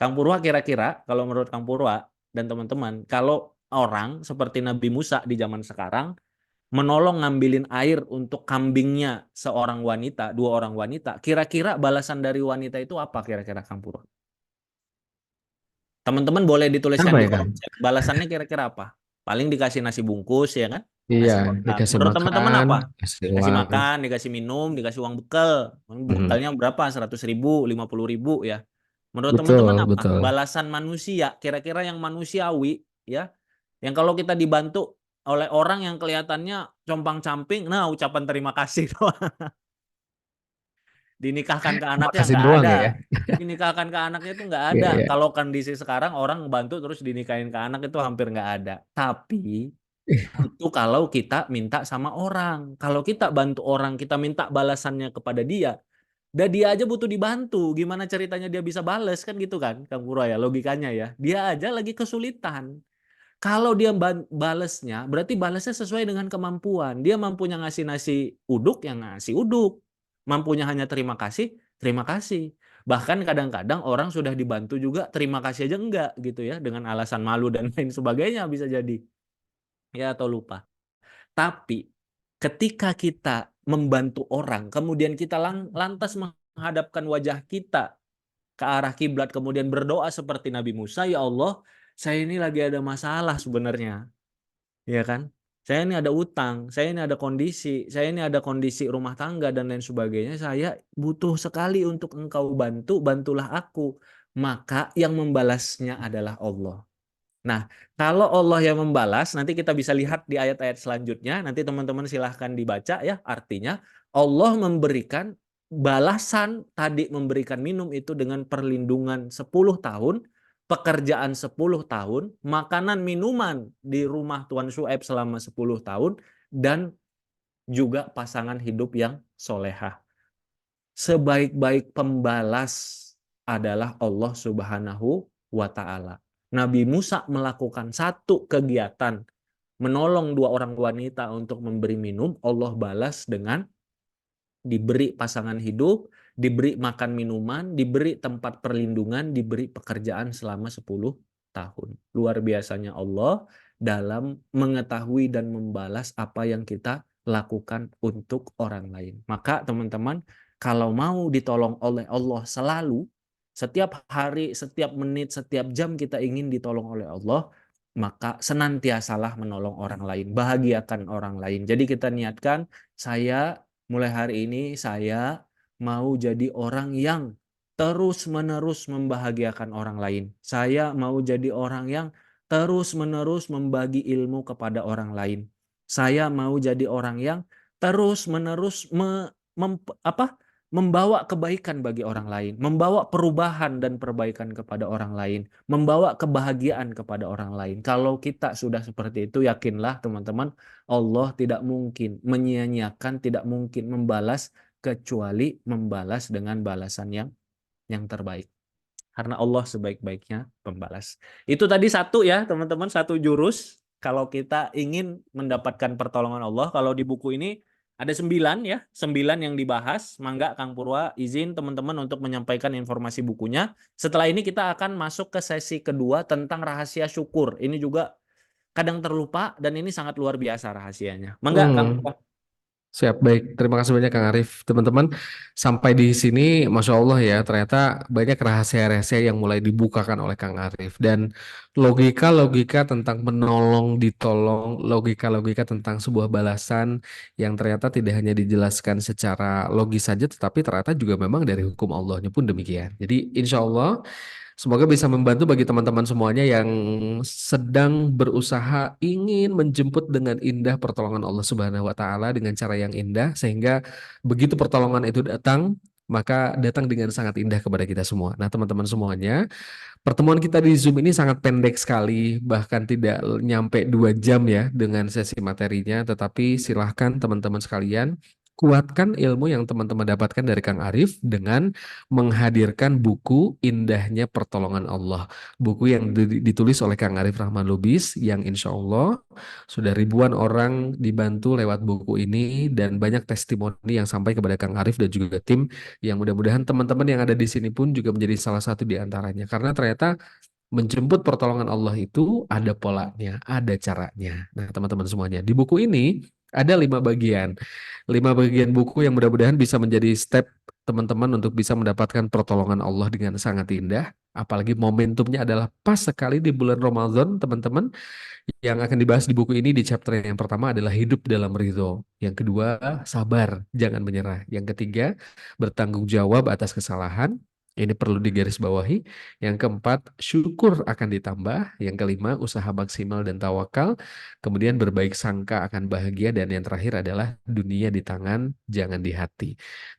Kang Purwa, kira-kira kalau menurut Kang Purwa dan teman-teman, kalau orang seperti Nabi Musa di zaman sekarang menolong ngambilin air untuk kambingnya seorang wanita, dua orang wanita, kira-kira balasan dari wanita itu apa kira-kira Kang Purwa? Teman-teman boleh dituliskan Apa di ya kolom Kang? chat. Balasannya kira-kira apa? Paling dikasih nasi bungkus ya kan? Iya, Nasi kotak. dikasih Menurut teman-teman makan, apa? kasih Dikasih uang. makan, dikasih minum, dikasih uang bekal. Mhm. Bekalnya berapa? 100.000, 50.000 ya. Menurut teman-teman Betul, apa? betul. Balasan manusia, kira-kira yang manusiawi ya. Yang kalau kita dibantu oleh orang yang kelihatannya compang-camping, nah ucapan terima kasih doang. Dinikahkan ke anaknya Makasih nggak doang ada. ya. Dinikahkan ke anaknya itu nggak Iya, ada. iya. Kalau kondisi sekarang orang bantu terus dinikahin ke anak itu hampir nggak ada. Tapi itu kalau kita minta sama orang. Kalau kita bantu orang, kita minta balasannya kepada dia. Dan dia aja butuh dibantu. Gimana ceritanya dia bisa bales kan gitu kan, Kang Pura ya, logikanya ya. Dia aja lagi kesulitan. Kalau dia balesnya, berarti balesnya sesuai dengan kemampuan. Dia mampunya ngasih nasi uduk, yang ngasih uduk. Mampunya hanya terima kasih, terima kasih. Bahkan kadang-kadang orang sudah dibantu juga terima kasih aja enggak gitu ya, dengan alasan malu dan lain sebagainya bisa jadi. Ya atau lupa. Tapi ketika kita membantu orang, kemudian kita lantas menghadapkan wajah kita ke arah kiblat, kemudian berdoa seperti Nabi Musa, ya Allah, saya ini lagi ada masalah sebenarnya. Ya kan? Saya ini ada utang, saya ini ada kondisi, saya ini ada kondisi rumah tangga dan lain sebagainya. Saya butuh sekali untuk engkau bantu, bantulah aku. Maka yang membalasnya adalah Allah. Nah, kalau Allah yang membalas, nanti kita bisa lihat di ayat-ayat selanjutnya. Nanti teman-teman silahkan dibaca ya. Artinya Allah memberikan balasan tadi memberikan minum itu dengan perlindungan 10 tahun, pekerjaan 10 tahun, makanan minuman di rumah Tuan Syuaib selama 10 tahun, dan juga pasangan hidup yang solehah. Sebaik-baik pembalas adalah Allah Subhanahu wa Ta'ala. Nabi Musa melakukan satu kegiatan menolong dua orang wanita untuk memberi minum, Allah balas dengan diberi pasangan hidup, diberi makan minuman, diberi tempat perlindungan, diberi pekerjaan selama 10 tahun. Luar biasanya Allah dalam mengetahui dan membalas apa yang kita lakukan untuk orang lain. Maka teman-teman, kalau mau ditolong oleh Allah selalu, setiap hari, setiap menit, setiap jam kita ingin ditolong oleh Allah, maka senantiasalah menolong orang lain, bahagiakan orang lain. Jadi kita niatkan, saya mulai hari ini saya mau jadi orang yang terus-menerus membahagiakan orang lain. Saya mau jadi orang yang terus-menerus membagi ilmu kepada orang lain. Saya mau jadi orang yang terus-menerus membawa kebaikan bagi orang lain, membawa perubahan dan perbaikan kepada orang lain, membawa kebahagiaan kepada orang lain. Kalau kita sudah seperti itu, yakinlah teman-teman, Allah tidak mungkin menyia-nyiakan, tidak mungkin membalas kecuali membalas dengan balasan yang terbaik. Karena Allah sebaik-baiknya pembalas. Itu tadi satu ya, teman-teman, satu jurus kalau kita ingin mendapatkan pertolongan Allah. Kalau di buku ini ada 9 ya, 9 yang dibahas. Mangga Kang Purwa izin teman-teman untuk menyampaikan informasi bukunya. Setelah ini kita akan masuk ke sesi kedua tentang rahasia syukur. Ini juga kadang terlupa dan ini sangat luar biasa rahasianya. Mangga Kang Hmm. Purwa. Siap, baik. Terima kasih banyak Kang Arif. Teman-teman, sampai di sini, Masya Allah ya, ternyata banyak rahasia-rahasia yang mulai dibukakan oleh Kang Arif. Dan logika-logika tentang menolong, ditolong, logika-logika tentang sebuah balasan yang ternyata tidak hanya dijelaskan secara logis saja, tetapi ternyata juga memang dari hukum Allahnya pun demikian. Jadi insya Allah, semoga bisa membantu bagi teman-teman semuanya yang sedang berusaha ingin menjemput dengan indah pertolongan Allah Subhanahu wa taala dengan cara yang indah sehingga begitu pertolongan itu datang maka datang dengan sangat indah kepada kita semua. Nah, teman-teman semuanya, pertemuan kita di Zoom ini sangat pendek sekali, bahkan tidak nyampe 2 jam ya dengan sesi materinya, tetapi silahkan teman-teman sekalian kuatkan ilmu yang teman-teman dapatkan dari Kang Arif dengan menghadirkan buku Indahnya Pertolongan Allah. Buku yang ditulis oleh Kang Arif Rahman Lubis yang insya Allah sudah ribuan orang dibantu lewat buku ini dan banyak testimoni yang sampai kepada Kang Arif dan juga tim yang mudah-mudahan teman-teman yang ada di sini pun juga menjadi salah satu di antaranya. Karena ternyata menjemput pertolongan Allah itu ada polanya, ada caranya. Nah, teman-teman semuanya, di buku ini ada 5 bagian. 5 bagian buku yang mudah-mudahan bisa menjadi step teman-teman untuk bisa mendapatkan pertolongan Allah dengan sangat indah. Apalagi momentumnya adalah pas sekali di bulan Ramadan, teman-teman. Yang akan dibahas di buku ini di chapter yang pertama adalah hidup dalam ridho. Yang kedua, sabar, jangan menyerah. Yang ketiga, bertanggung jawab atas kesalahan. Ini perlu digarisbawahi. Yang keempat, syukur akan ditambah. Yang kelima, usaha maksimal dan tawakal. Kemudian berbaik sangka akan bahagia. Dan yang terakhir adalah dunia di tangan, jangan di hati.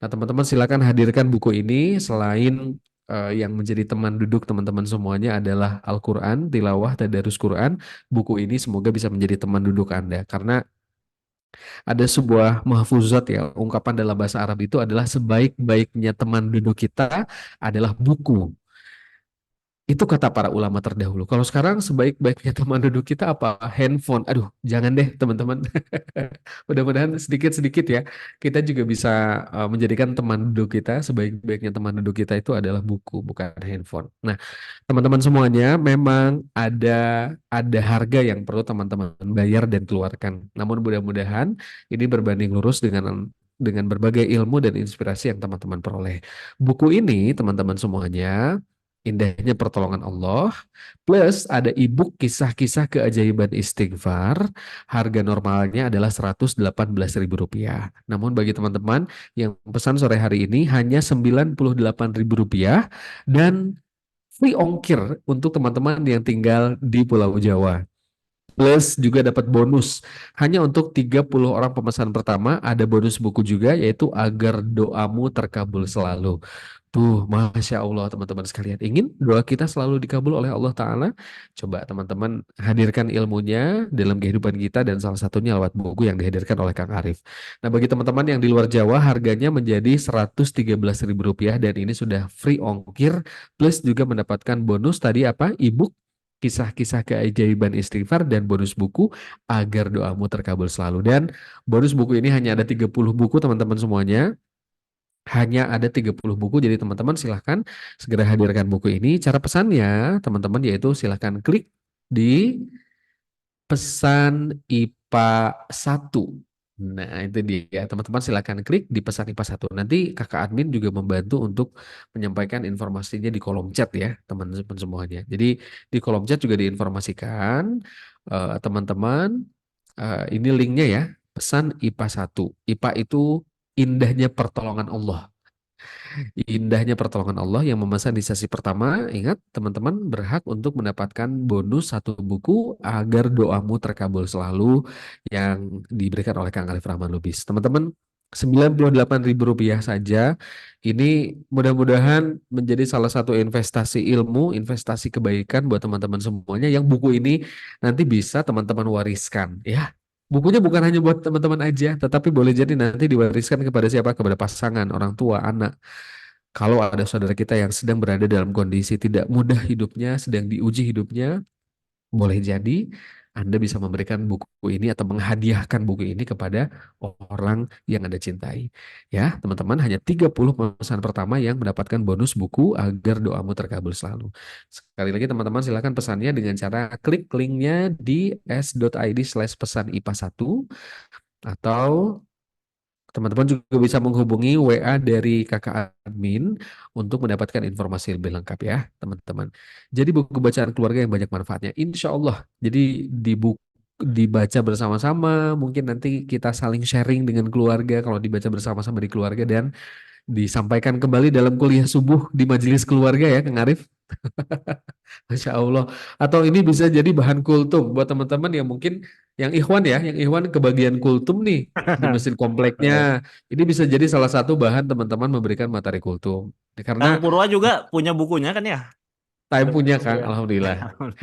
Nah, teman-teman silakan hadirkan buku ini selain yang menjadi teman duduk teman-teman semuanya adalah Al-Quran, tilawah, tadarus Quran. Buku ini semoga bisa menjadi teman duduk Anda. Karena ada sebuah mahfuzat ya, ungkapan dalam bahasa Arab itu adalah sebaik-baiknya teman duduk kita adalah buku. Itu kata para ulama terdahulu. Kalau sekarang sebaik-baiknya teman duduk kita apa? Handphone. Aduh, jangan deh teman-teman. Mudah-mudahan sedikit-sedikit ya, kita juga bisa menjadikan teman duduk kita, sebaik-baiknya teman duduk kita itu adalah buku, bukan handphone. Nah, teman-teman semuanya, memang ada harga yang perlu teman-teman bayar dan keluarkan. Namun mudah-mudahan ini berbanding lurus dengan berbagai ilmu dan inspirasi yang teman-teman peroleh. Buku ini, teman-teman semuanya, Indahnya Pertolongan Allah, plus ada e-book kisah-kisah keajaiban istighfar. Harga normalnya adalah Rp118.000. Namun bagi teman-teman yang pesan sore hari ini hanya Rp98.000 dan free ongkir untuk teman-teman yang tinggal di Pulau Jawa. Plus juga dapat bonus. Hanya untuk 30 orang pemesan pertama ada bonus buku juga yaitu Agar Doamu Terkabul Selalu. Tuh, Masya Allah teman-teman sekalian. Ingin doa kita selalu dikabul oleh Allah Ta'ala? Coba teman-teman hadirkan ilmunya dalam kehidupan kita dan salah satunya lewat buku yang dihadirkan oleh Kang Arif. Nah, bagi teman-teman yang di luar Jawa harganya menjadi Rp113.000 dan ini sudah free ongkir plus juga mendapatkan bonus tadi apa? E-book kisah-kisah keajaiban istighfar dan bonus buku Agar Doamu Terkabul Selalu. Dan bonus buku ini hanya ada 30 buku teman-teman semuanya. Hanya ada 30 buku, jadi teman-teman silahkan segera hadirkan buku ini. Cara pesannya, teman-teman, yaitu silahkan klik di pesan IPA 1. Nah, itu dia. Teman-teman silahkan klik di pesan IPA 1. Nanti kakak admin juga membantu untuk menyampaikan informasinya di kolom chat ya, teman-teman semuanya. Jadi di kolom chat juga diinformasikan, teman-teman, ini linknya ya, pesan IPA 1. IPA itu indahnya pertolongan Allah. Indahnya pertolongan Allah yang memesan di sesi pertama. Ingat, teman-teman berhak untuk mendapatkan bonus 1 buku Agar Doamu Terkabul Selalu yang diberikan oleh Kang Arif Rahman Lubis. Teman-teman, Rp98.000 saja. Ini mudah-mudahan menjadi salah satu investasi ilmu, investasi kebaikan buat teman-teman semuanya yang buku ini nanti bisa teman-teman wariskan ya. Bukunya bukan hanya buat teman-teman aja, tetapi boleh jadi nanti diwariskan kepada siapa? Kepada pasangan, orang tua, anak. Kalau ada saudara kita yang sedang berada dalam kondisi tidak mudah hidupnya, sedang diuji hidupnya, boleh jadi Anda bisa memberikan buku ini atau menghadiahkan buku ini kepada orang yang Anda cintai. Ya, teman-teman, hanya 30 pemesan pertama yang mendapatkan bonus buku Agar Doamu Terkabul Selalu. Sekali lagi teman-teman silakan pesannya dengan cara klik linknya di s.id/pesan IPA 1 atau teman-teman juga bisa menghubungi WA dari kakak admin untuk mendapatkan informasi lebih lengkap ya, teman-teman. Jadi buku bacaan keluarga yang banyak manfaatnya, insya Allah. Jadi dibaca bersama-sama, mungkin nanti kita saling sharing dengan keluarga kalau dibaca bersama-sama di keluarga dan disampaikan kembali dalam kuliah subuh di majelis keluarga ya, Kang Arif. Masya Allah. Atau ini bisa jadi bahan kultum buat teman-teman yang mungkin yang ikhwan ya, yang ikhwan kebagian kultum nih di masjid kompleknya. Ini bisa jadi salah satu bahan teman-teman memberikan materi kultum. Kang Karena Purwa juga punya bukunya kan ya? time Ada punya buku Kang, ya. alhamdulillah.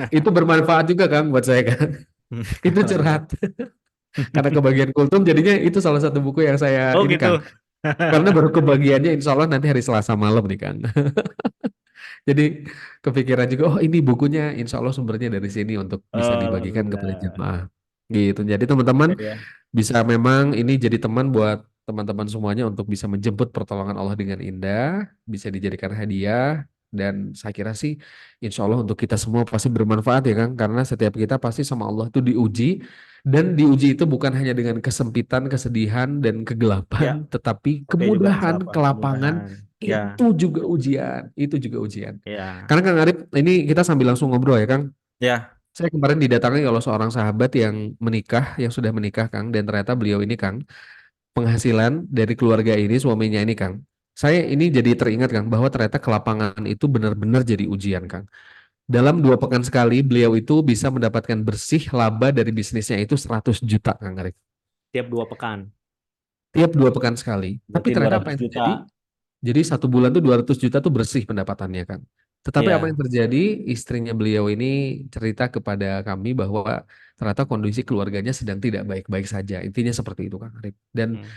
Itu bermanfaat juga Kang buat saya Kang. Itu curhat. Karena kebagian kultum jadinya itu salah satu buku yang saya Oh ini gitu. Kang. Karena baru kebagiannya insya Allah nanti hari Selasa malam nih Kang. Jadi kepikiran juga, oh ini bukunya insya Allah sumbernya dari sini untuk bisa dibagikan kepada Alhamdulillah. jemaah. Gitu. Jadi teman-teman Ya, ya. bisa memang ini jadi teman buat teman-teman semuanya untuk bisa menjemput pertolongan Allah dengan indah, bisa dijadikan hadiah, dan saya kira sih insya Allah untuk kita semua pasti bermanfaat ya Kang, karena setiap kita pasti sama Allah itu diuji, dan diuji itu bukan hanya dengan kesempitan, kesedihan, dan Ya, kegelapan, tetapi oke juga kemudahan, kelapan kelapangan, kemudahan. Ya, itu juga ujian. ya, Karena Kang Arif, ini kita sambil langsung ngobrol ya Kang. ya, Saya kemarin didatangi oleh seorang sahabat yang menikah, yang sudah menikah, Kang, dan ternyata beliau ini, Kang, penghasilan dari keluarga ini, suaminya ini, Kang. Saya ini jadi teringat, Kang, bahwa ternyata kelapangan itu benar-benar jadi ujian, Kang. Dalam 2 pekan sekali, beliau itu bisa mendapatkan bersih laba dari bisnisnya itu 100 juta, Kang Arif. tiap 2 pekan. Tiap 2 pekan sekali. Tapi Berarti dua ternyata apa ratus yang juta. terjadi? Jadi 1 bulan tuh 200 juta tuh bersih pendapatannya kan. Tetapi apa yang Ya, terjadi? Istrinya beliau ini cerita kepada kami bahwa ternyata kondisi keluarganya sedang tidak baik-baik saja. Intinya seperti itu Kang Arif. Dan hmm.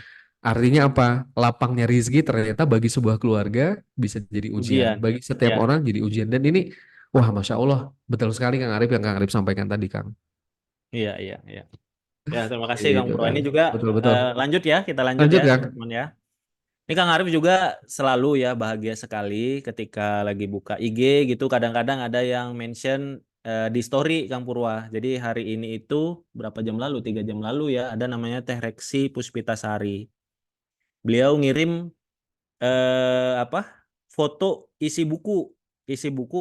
artinya apa? Lapangnya rizki ternyata bagi sebuah keluarga bisa jadi ujian. Ujian. Bagi setiap Ya, orang jadi ujian. Dan ini, wah Masya Allah, betul sekali Kang Arif yang Kang Arif sampaikan tadi Kang. iya, iya, iya. Ya, terima kasih Kang Itu Purwa. Kang. Ini juga Betul-betul. lanjut ya, kita lanjut Lanjut ya, Kang. teman-teman ya. Ini Kang Arif juga selalu ya bahagia sekali ketika lagi buka IG gitu. Kadang-kadang ada yang mention di story Kang Purwa. Jadi hari ini itu berapa jam lalu? 3 jam lalu ya. Ada namanya Teh Reksi Puspitasari. Beliau ngirim apa? Foto isi buku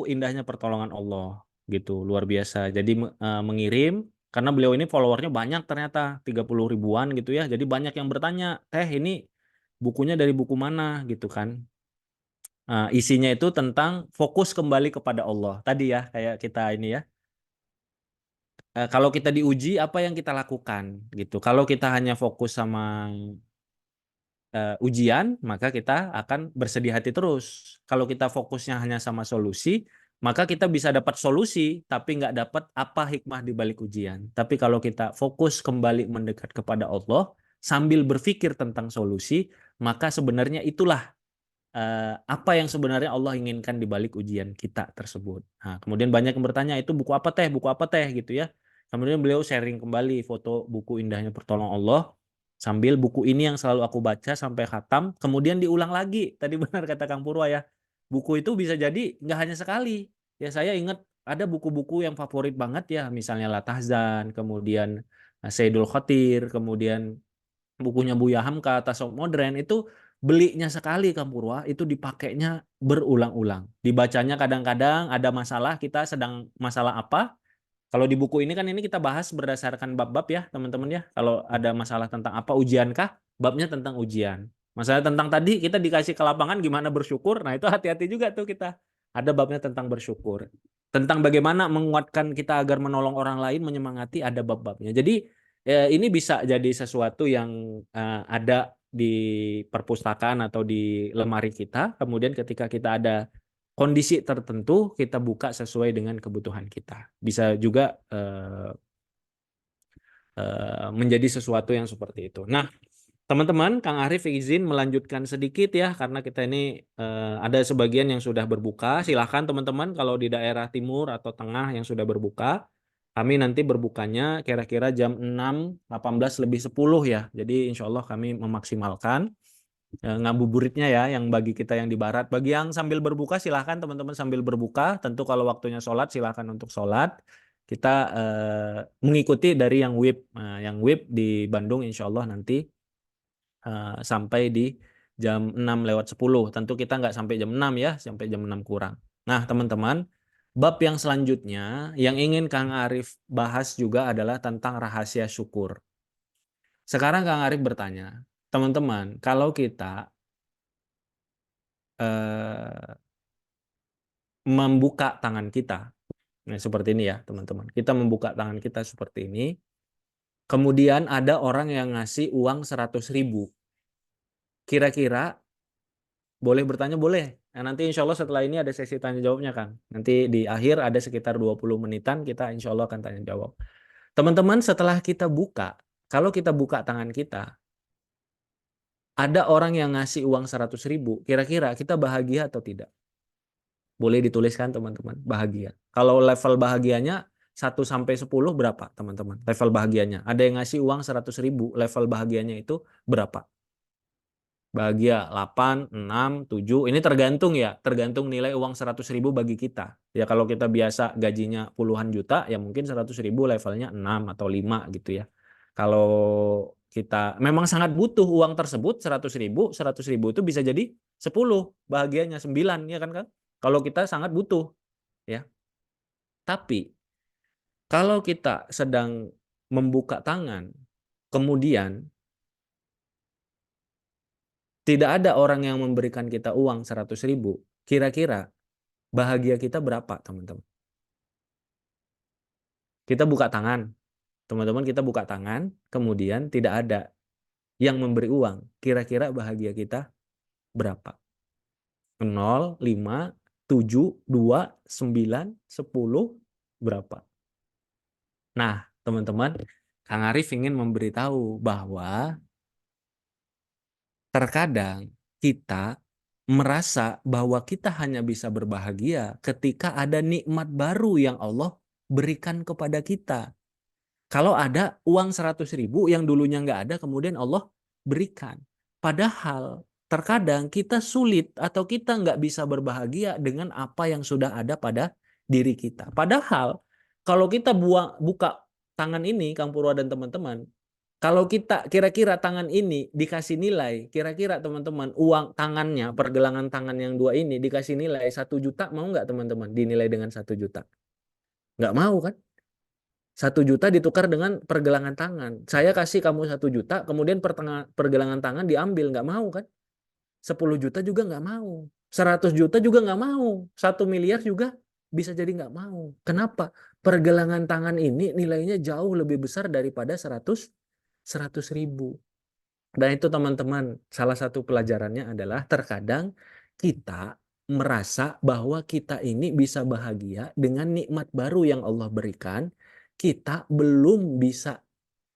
Indahnya Pertolongan Allah gitu. Luar biasa. Jadi mengirim karena beliau ini followernya banyak ternyata 30 ribuan gitu ya. Jadi banyak yang bertanya, "Teh, ini bukunya dari buku mana?" gitu kan. Isinya itu tentang fokus kembali kepada Allah. Tadi ya, kayak kita ini ya. Kalau kita diuji, apa yang kita lakukan gitu. Kalau kita hanya fokus sama ujian, maka kita akan bersedih hati terus. Kalau kita fokusnya hanya sama solusi, maka kita bisa dapat solusi, tapi nggak dapat apa hikmah di balik ujian. Tapi kalau kita fokus kembali mendekat kepada Allah, sambil berpikir tentang solusi, maka sebenarnya itulah apa yang sebenarnya Allah inginkan di balik ujian kita tersebut. Nah, kemudian banyak yang bertanya, itu buku apa teh? Buku apa teh? Gitu ya. Kemudian beliau sharing kembali foto buku Indahnya Pertolongan Allah sambil buku ini yang selalu aku baca sampai khatam, kemudian diulang lagi. Tadi benar kata Kang Purwa ya. Buku itu bisa jadi nggak hanya sekali. Ya saya ingat ada buku-buku yang favorit banget ya, misalnya Latahzan, kemudian Sayyidul Khatir, kemudian bukunya Buya Hamka, Tasawuf Modern itu belinya sekali Kang Purwa, itu dipakainya berulang-ulang. Dibacanya kadang-kadang ada masalah, kita sedang masalah apa. Kalau di buku ini kan ini kita bahas berdasarkan bab-bab ya teman-teman ya. Kalau ada masalah tentang apa ujiankah, babnya tentang ujian. Masalah tentang tadi kita dikasih ke lapangan gimana bersyukur, nah itu hati-hati juga tuh kita. Ada babnya tentang bersyukur. Tentang bagaimana menguatkan kita agar menolong orang lain, menyemangati, ada bab-babnya. Jadi ini bisa jadi sesuatu yang ada di perpustakaan atau di lemari kita. Kemudian ketika kita ada kondisi tertentu, kita buka sesuai dengan kebutuhan kita. Bisa juga menjadi sesuatu yang seperti itu. Nah, teman-teman, Kang Arif izin melanjutkan sedikit ya, karena kita ini ada sebagian yang sudah berbuka. Silahkan teman-teman kalau di daerah timur atau tengah yang sudah berbuka, kami nanti berbukanya kira-kira jam 6.18 lebih 10 ya. Jadi insya Allah kami memaksimalkan ngabuburitnya ya, yang bagi kita yang di barat. Bagi yang sambil berbuka silahkan teman-teman sambil berbuka. Tentu kalau waktunya sholat silahkan untuk sholat. Kita mengikuti dari yang WIB. Yang WIB di Bandung insya Allah nanti sampai di jam 6:10. Tentu kita nggak sampai jam 6 ya, sampai jam 6 kurang. Nah teman-teman, bab yang selanjutnya yang ingin Kang Arif bahas juga adalah tentang rahasia syukur. Sekarang Kang Arif bertanya, teman-teman, kalau kita eh, membuka tangan kita, nah seperti ini ya teman-teman, kita membuka tangan kita seperti ini, kemudian ada orang yang ngasih uang 100.000, kira-kira boleh bertanya boleh. Nah, nanti insya Allah setelah ini ada sesi tanya jawabnya Kang. Nanti di akhir ada sekitar 20 menitan kita insya Allah akan tanya jawab. Teman-teman setelah kita buka, Kalau kita buka tangan kita, ada orang yang ngasih uang 100.000, kira-kira kita bahagia atau tidak? Boleh dituliskan teman-teman, bahagia. Kalau level bahagianya 1 sampai 10 berapa teman-teman? Level bahagianya. Ada yang ngasih uang 100.000, level bahagianya itu berapa? Bahagia 8, 6, 7. Ini tergantung ya, tergantung nilai uang 100.000 bagi kita. Ya kalau kita biasa gajinya puluhan juta, ya mungkin 100.000 levelnya 6 atau 5 gitu ya. Kalau kita memang sangat butuh uang tersebut 100.000 itu bisa jadi 10 bahagianya 9 ya kan kan? Kalau kita sangat butuh ya. Tapi kalau kita sedang membuka tangan, kemudian tidak ada orang yang memberikan kita uang 100.000, kira-kira bahagia kita berapa, teman-teman? Kita buka tangan, teman-teman, kita buka tangan, kemudian tidak ada yang memberi uang. Kira-kira bahagia kita berapa? 0, 5, 7, 2, 9, 10, berapa? Nah, teman-teman, Kang Arif ingin memberitahu bahwa terkadang kita merasa bahwa kita hanya bisa berbahagia ketika ada nikmat baru yang Allah berikan kepada kita. Kalau ada uang 100.000 yang dulunya nggak ada, kemudian Allah berikan. Padahal terkadang kita sulit atau kita nggak bisa berbahagia dengan apa yang sudah ada pada diri kita. Padahal kalau kita buka tangan ini, Kang Purwa dan teman-teman, kalau kita kira-kira tangan ini dikasih nilai, kira-kira teman-teman uang tangannya, pergelangan tangan yang dua ini dikasih nilai 1 juta, mau nggak teman-teman dinilai dengan 1 juta? Nggak mau kan? 1 juta ditukar dengan pergelangan tangan. Saya kasih kamu 1 juta, kemudian pergelangan tangan diambil, nggak mau kan? 10 juta juga nggak mau. 100 juta juga nggak mau. 1 miliar juga bisa jadi nggak mau. Kenapa? Pergelangan tangan ini nilainya jauh lebih besar daripada 100.000. Dan itu teman-teman, salah satu pelajarannya adalah terkadang kita merasa bahwa kita ini bisa bahagia dengan nikmat baru yang Allah berikan. Kita belum bisa,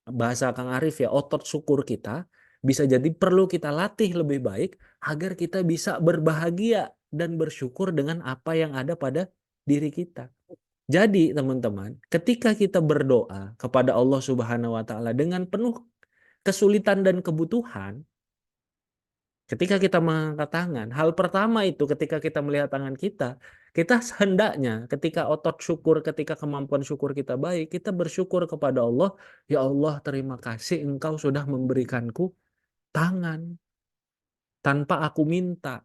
bahasa Kang Arif ya, otot syukur kita bisa jadi perlu kita latih lebih baik agar kita bisa berbahagia dan bersyukur dengan apa yang ada pada diri kita. Jadi teman-teman, ketika kita berdoa kepada Allah Subhanahu wa taala dengan penuh kesulitan dan kebutuhan, ketika kita mengangkat tangan, hal pertama itu ketika kita melihat tangan kita hendaknya ketika otot syukur, ketika kemampuan syukur kita baik, kita bersyukur kepada Allah, ya Allah terima kasih Engkau sudah memberikanku tangan tanpa aku minta.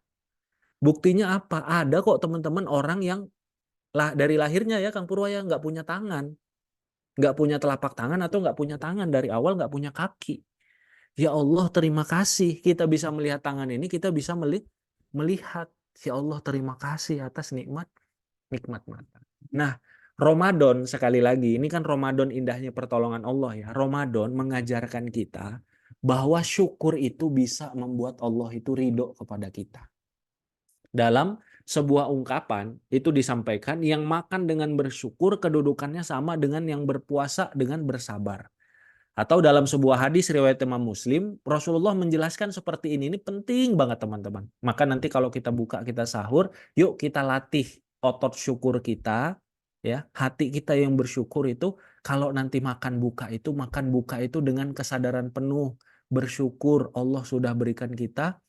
Buktinya apa? Ada kok teman-teman orang yang dari lahirnya ya Kang Purwa ya nggak punya tangan, nggak punya telapak tangan atau nggak punya tangan dari awal, nggak punya kaki. Ya Allah terima kasih kita bisa melihat tangan ini, kita bisa melihat. Ya Allah terima kasih atas nikmat mata. Nah, Ramadan sekali lagi, ini kan Ramadan indahnya pertolongan Allah ya. Ramadan mengajarkan kita bahwa syukur itu bisa membuat Allah itu ridho kepada kita. Dalam sebuah ungkapan itu disampaikan, yang makan dengan bersyukur kedudukannya sama dengan yang berpuasa dengan bersabar. Atau dalam sebuah hadis riwayat Imam Muslim, Rasulullah menjelaskan seperti ini penting banget teman-teman. Maka nanti kalau kita buka, kita sahur, yuk kita latih otot syukur kita, ya, hati kita yang bersyukur itu. Kalau nanti makan buka itu dengan kesadaran penuh, bersyukur Allah sudah berikan kita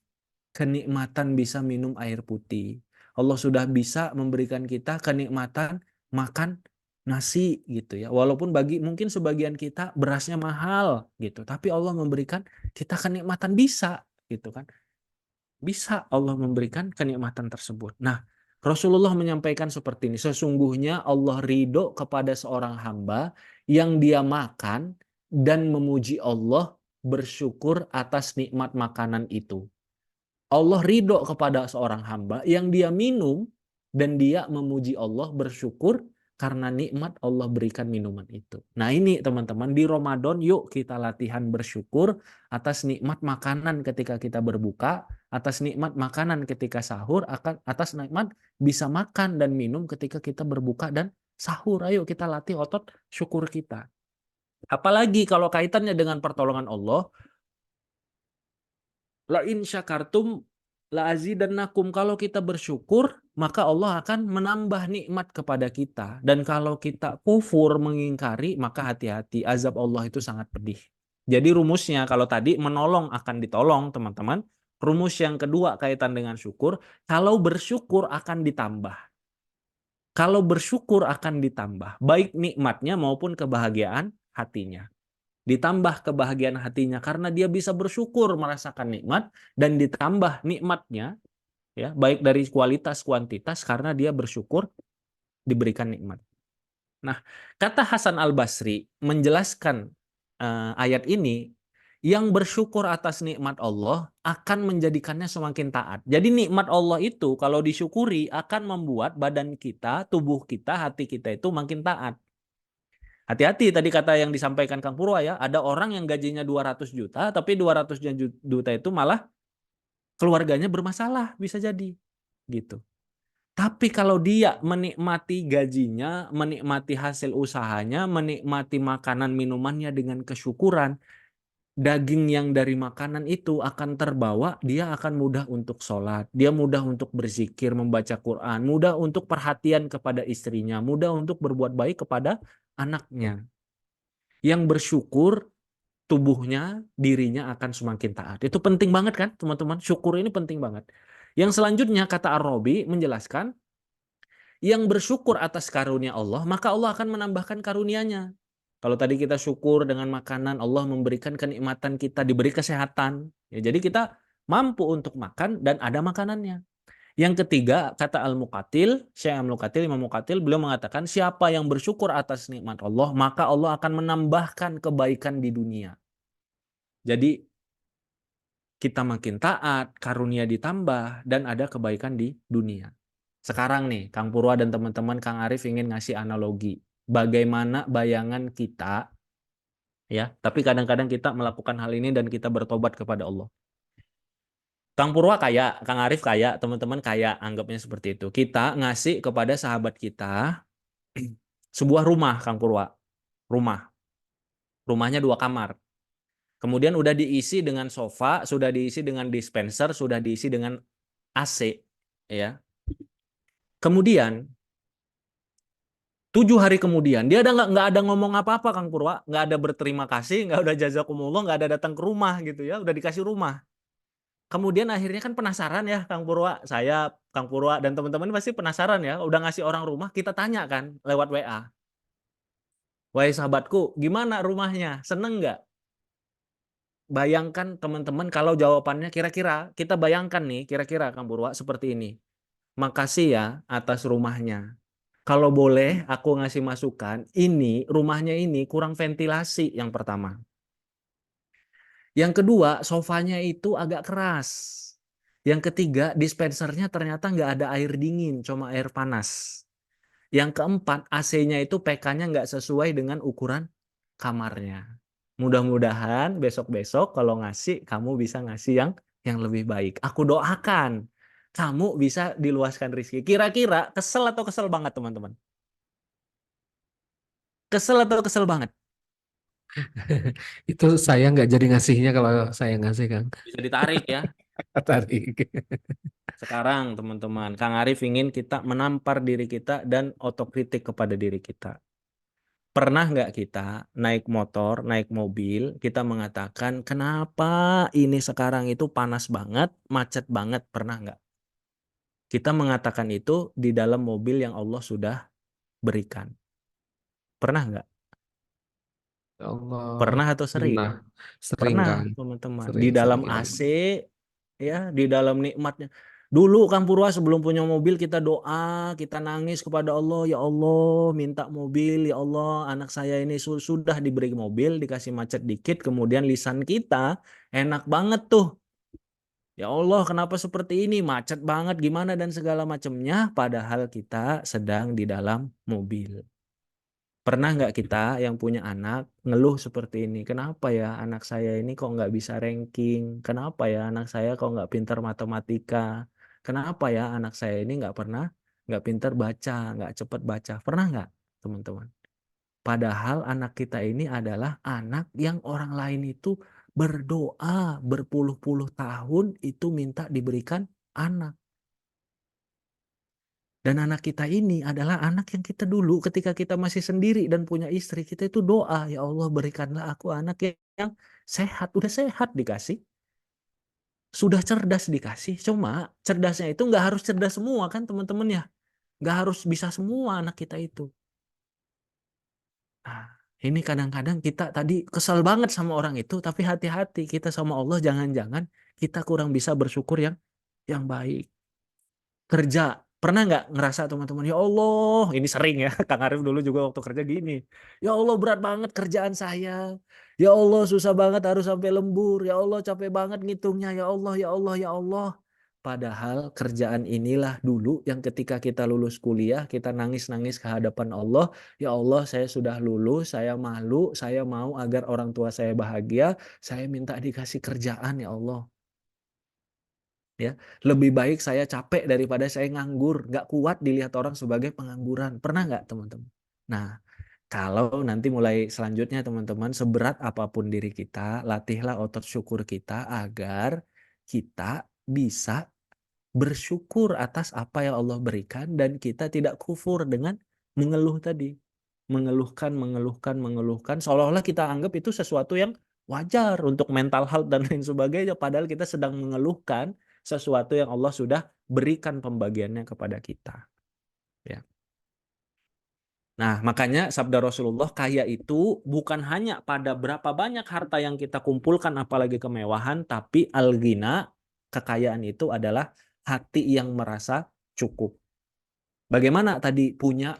kenikmatan bisa minum air putih. Allah sudah bisa memberikan kita kenikmatan makan nasi gitu ya. Walaupun bagi mungkin sebagian kita berasnya mahal gitu, tapi Allah memberikan kita kenikmatan bisa gitu kan. Bisa Allah memberikan kenikmatan tersebut. Nah, Rasulullah menyampaikan seperti ini, sesungguhnya Allah ridho kepada seorang hamba yang dia makan dan memuji Allah, bersyukur atas nikmat makanan itu. Allah ridho kepada seorang hamba yang dia minum dan dia memuji Allah, bersyukur karena nikmat Allah berikan minuman itu. Nah ini teman-teman, di Ramadan yuk kita latihan bersyukur atas nikmat makanan ketika kita berbuka, atas nikmat makanan ketika sahur, atas nikmat bisa makan dan minum ketika kita berbuka dan sahur. Ayo kita latih otot syukur kita. Apalagi kalau kaitannya dengan pertolongan Allah, la in syakartum la azidannakum. Kalau kita bersyukur, maka Allah akan menambah nikmat kepada kita. Dan kalau kita kufur mengingkari, maka hati-hati, azab Allah itu sangat pedih. Jadi rumusnya kalau tadi menolong akan ditolong, teman-teman. Rumus yang kedua kaitan dengan syukur, kalau bersyukur akan ditambah. Kalau bersyukur akan ditambah, baik nikmatnya maupun kebahagiaan hatinya. Ditambah kebahagiaan hatinya karena dia bisa bersyukur merasakan nikmat, dan ditambah nikmatnya ya, baik dari kualitas kuantitas karena dia bersyukur diberikan nikmat. Nah, kata Hasan Al-Basri menjelaskan ayat ini, yang bersyukur atas nikmat Allah akan menjadikannya semakin taat. Jadi nikmat Allah itu kalau disyukuri akan membuat badan kita, tubuh kita, hati kita itu makin taat. Hati-hati tadi kata yang disampaikan Kang Purwa ya, ada orang yang gajinya 200 juta, tapi 200 juta itu malah keluarganya bermasalah, bisa jadi. Gitu. Tapi kalau dia menikmati gajinya, menikmati hasil usahanya, menikmati makanan minumannya dengan kesyukuran, daging yang dari makanan itu akan terbawa, dia akan mudah untuk sholat, dia mudah untuk berzikir, membaca Quran, mudah untuk perhatian kepada istrinya, mudah untuk berbuat baik kepada anaknya. Yang bersyukur, tubuhnya, dirinya akan semakin taat. Itu penting banget kan teman-teman, syukur ini penting banget. Yang selanjutnya kata Ar-Rabi menjelaskan, yang bersyukur atas karunia Allah, maka Allah akan menambahkan karunia-Nya. Kalau tadi kita syukur dengan makanan, Allah memberikan kenikmatan kita, diberi kesehatan. Ya, jadi kita mampu untuk makan dan ada makanannya. Yang ketiga, kata Al-Muqatil, Syekh Al-Muqatil, Imam Muqatil, beliau mengatakan, siapa yang bersyukur atas nikmat Allah, maka Allah akan menambahkan kebaikan di dunia. Jadi kita makin taat, karunia ditambah, dan ada kebaikan di dunia. Sekarang nih, Kang Purwa dan teman-teman, Kang Arif ingin ngasih analogi. Bagaimana bayangan kita, ya, tapi kadang-kadang kita melakukan hal ini dan kita bertobat kepada Allah. Kang Purwa kaya, Kang Arif kaya, teman-teman kaya, anggapnya seperti itu. Kita ngasih kepada sahabat kita sebuah rumah, Kang Purwa. Rumah. Rumahnya 2 kamar. Kemudian udah diisi dengan sofa, sudah diisi dengan dispenser, sudah diisi dengan AC, ya. Kemudian 7 hari kemudian dia nggak ada ngomong apa-apa Kang Purwa, nggak ada berterima kasih, nggak ada jazakumullah, nggak ada datang ke rumah gitu ya, udah dikasih rumah. Kemudian akhirnya kan penasaran ya Kang Purwa, saya, Kang Purwa dan teman-teman pasti penasaran ya, udah ngasih orang rumah, kita tanya kan lewat WA. Wahai sahabatku, gimana rumahnya? Seneng nggak? Bayangkan teman-teman kalau jawabannya kira-kira, kita bayangkan nih kira-kira Kang Purwa seperti ini. Makasih ya atas rumahnya. Kalau boleh aku ngasih masukan, ini rumahnya ini kurang ventilasi yang pertama. Yang kedua, sofanya itu agak keras. Yang ketiga, dispensernya ternyata nggak ada air dingin, cuma air panas. Yang keempat, AC-nya itu PK-nya nggak sesuai dengan ukuran kamarnya. Mudah-mudahan besok-besok kalau ngasih, kamu bisa ngasih yang lebih baik. Aku doakan kamu bisa diluaskan rezeki. Kira-kira kesel atau kesel banget teman-teman? Kesel atau kesel banget? Itu saya nggak jadi ngasihnya kalau saya ngasih Kang. Bisa ditarik ya. Tarik. Sekarang teman-teman, Kang Arif ingin kita menampar diri kita dan otokritik kepada diri kita. Pernah nggak kita naik motor, naik mobil, kita mengatakan, kenapa ini sekarang itu panas banget, macet banget, pernah nggak? Kita mengatakan itu di dalam mobil yang Allah sudah berikan. Pernah nggak? Ya Allah, Pernah atau sering? pernah, sering Pernah, Kang, teman-teman. Di sering, dalam sering ya AC, Allah. ya, di dalam nikmatnya. Dulu Kang Purwa sebelum punya mobil kita doa, kita nangis kepada Allah, ya Allah, minta mobil, ya Allah, anak saya ini sudah diberi mobil, dikasih macet dikit, kemudian lisan kita enak banget tuh. Ya Allah, kenapa seperti ini? Macet banget gimana dan segala macamnya, padahal kita sedang di dalam mobil. Pernah nggak kita yang punya anak ngeluh seperti ini? Kenapa ya anak saya ini kok nggak bisa ranking? Kenapa ya anak saya kok nggak pintar matematika? Kenapa ya anak saya ini nggak pintar baca, nggak cepat baca? Pernah nggak, teman-teman? Padahal anak kita ini adalah anak yang orang lain itu berdoa berpuluh-puluh tahun itu minta diberikan anak. Dan anak kita ini adalah anak yang kita dulu ketika kita masih sendiri dan punya istri, kita itu doa, ya Allah berikanlah aku anak yang sehat. Udah sehat dikasih, sudah cerdas dikasih. Cuma cerdasnya itu nggak harus cerdas semua kan teman-teman ya. Nggak harus bisa semua anak kita itu. Nah, ini kadang-kadang kita tadi kesal banget sama orang itu, tapi hati-hati kita sama Allah, jangan-jangan kita kurang bisa bersyukur yang baik. Kerja, pernah nggak ngerasa teman-teman, ya Allah, ini sering ya, Kang Arif dulu juga waktu kerja gini, ya Allah berat banget kerjaan saya, ya Allah susah banget harus sampai lembur, ya Allah capek banget ngitungnya, ya Allah, ya Allah, ya Allah. Padahal kerjaan inilah dulu yang ketika kita lulus kuliah, kita nangis-nangis ke hadapan Allah, ya Allah saya sudah lulus, saya malu, saya mau agar orang tua saya bahagia, saya minta dikasih kerjaan ya Allah. Ya, lebih baik saya capek daripada saya nganggur, nggak kuat dilihat orang sebagai pengangguran. Pernah nggak teman-teman? Nah, kalau nanti mulai selanjutnya teman-teman, seberat apapun diri kita, latihlah otot syukur kita agar kita bisa bersyukur atas apa yang Allah berikan dan kita tidak kufur dengan mengeluh tadi. Mengeluhkan, mengeluhkan, mengeluhkan, seolah-olah kita anggap itu sesuatu yang wajar untuk mental health dan lain sebagainya, padahal kita sedang mengeluhkan sesuatu yang Allah sudah berikan pembagiannya kepada kita. Ya. Nah, makanya sabda Rasulullah, kaya itu bukan hanya pada berapa banyak harta yang kita kumpulkan, apalagi kemewahan, tapi al-ghina, kekayaan itu adalah hati yang merasa cukup. Bagaimana tadi punya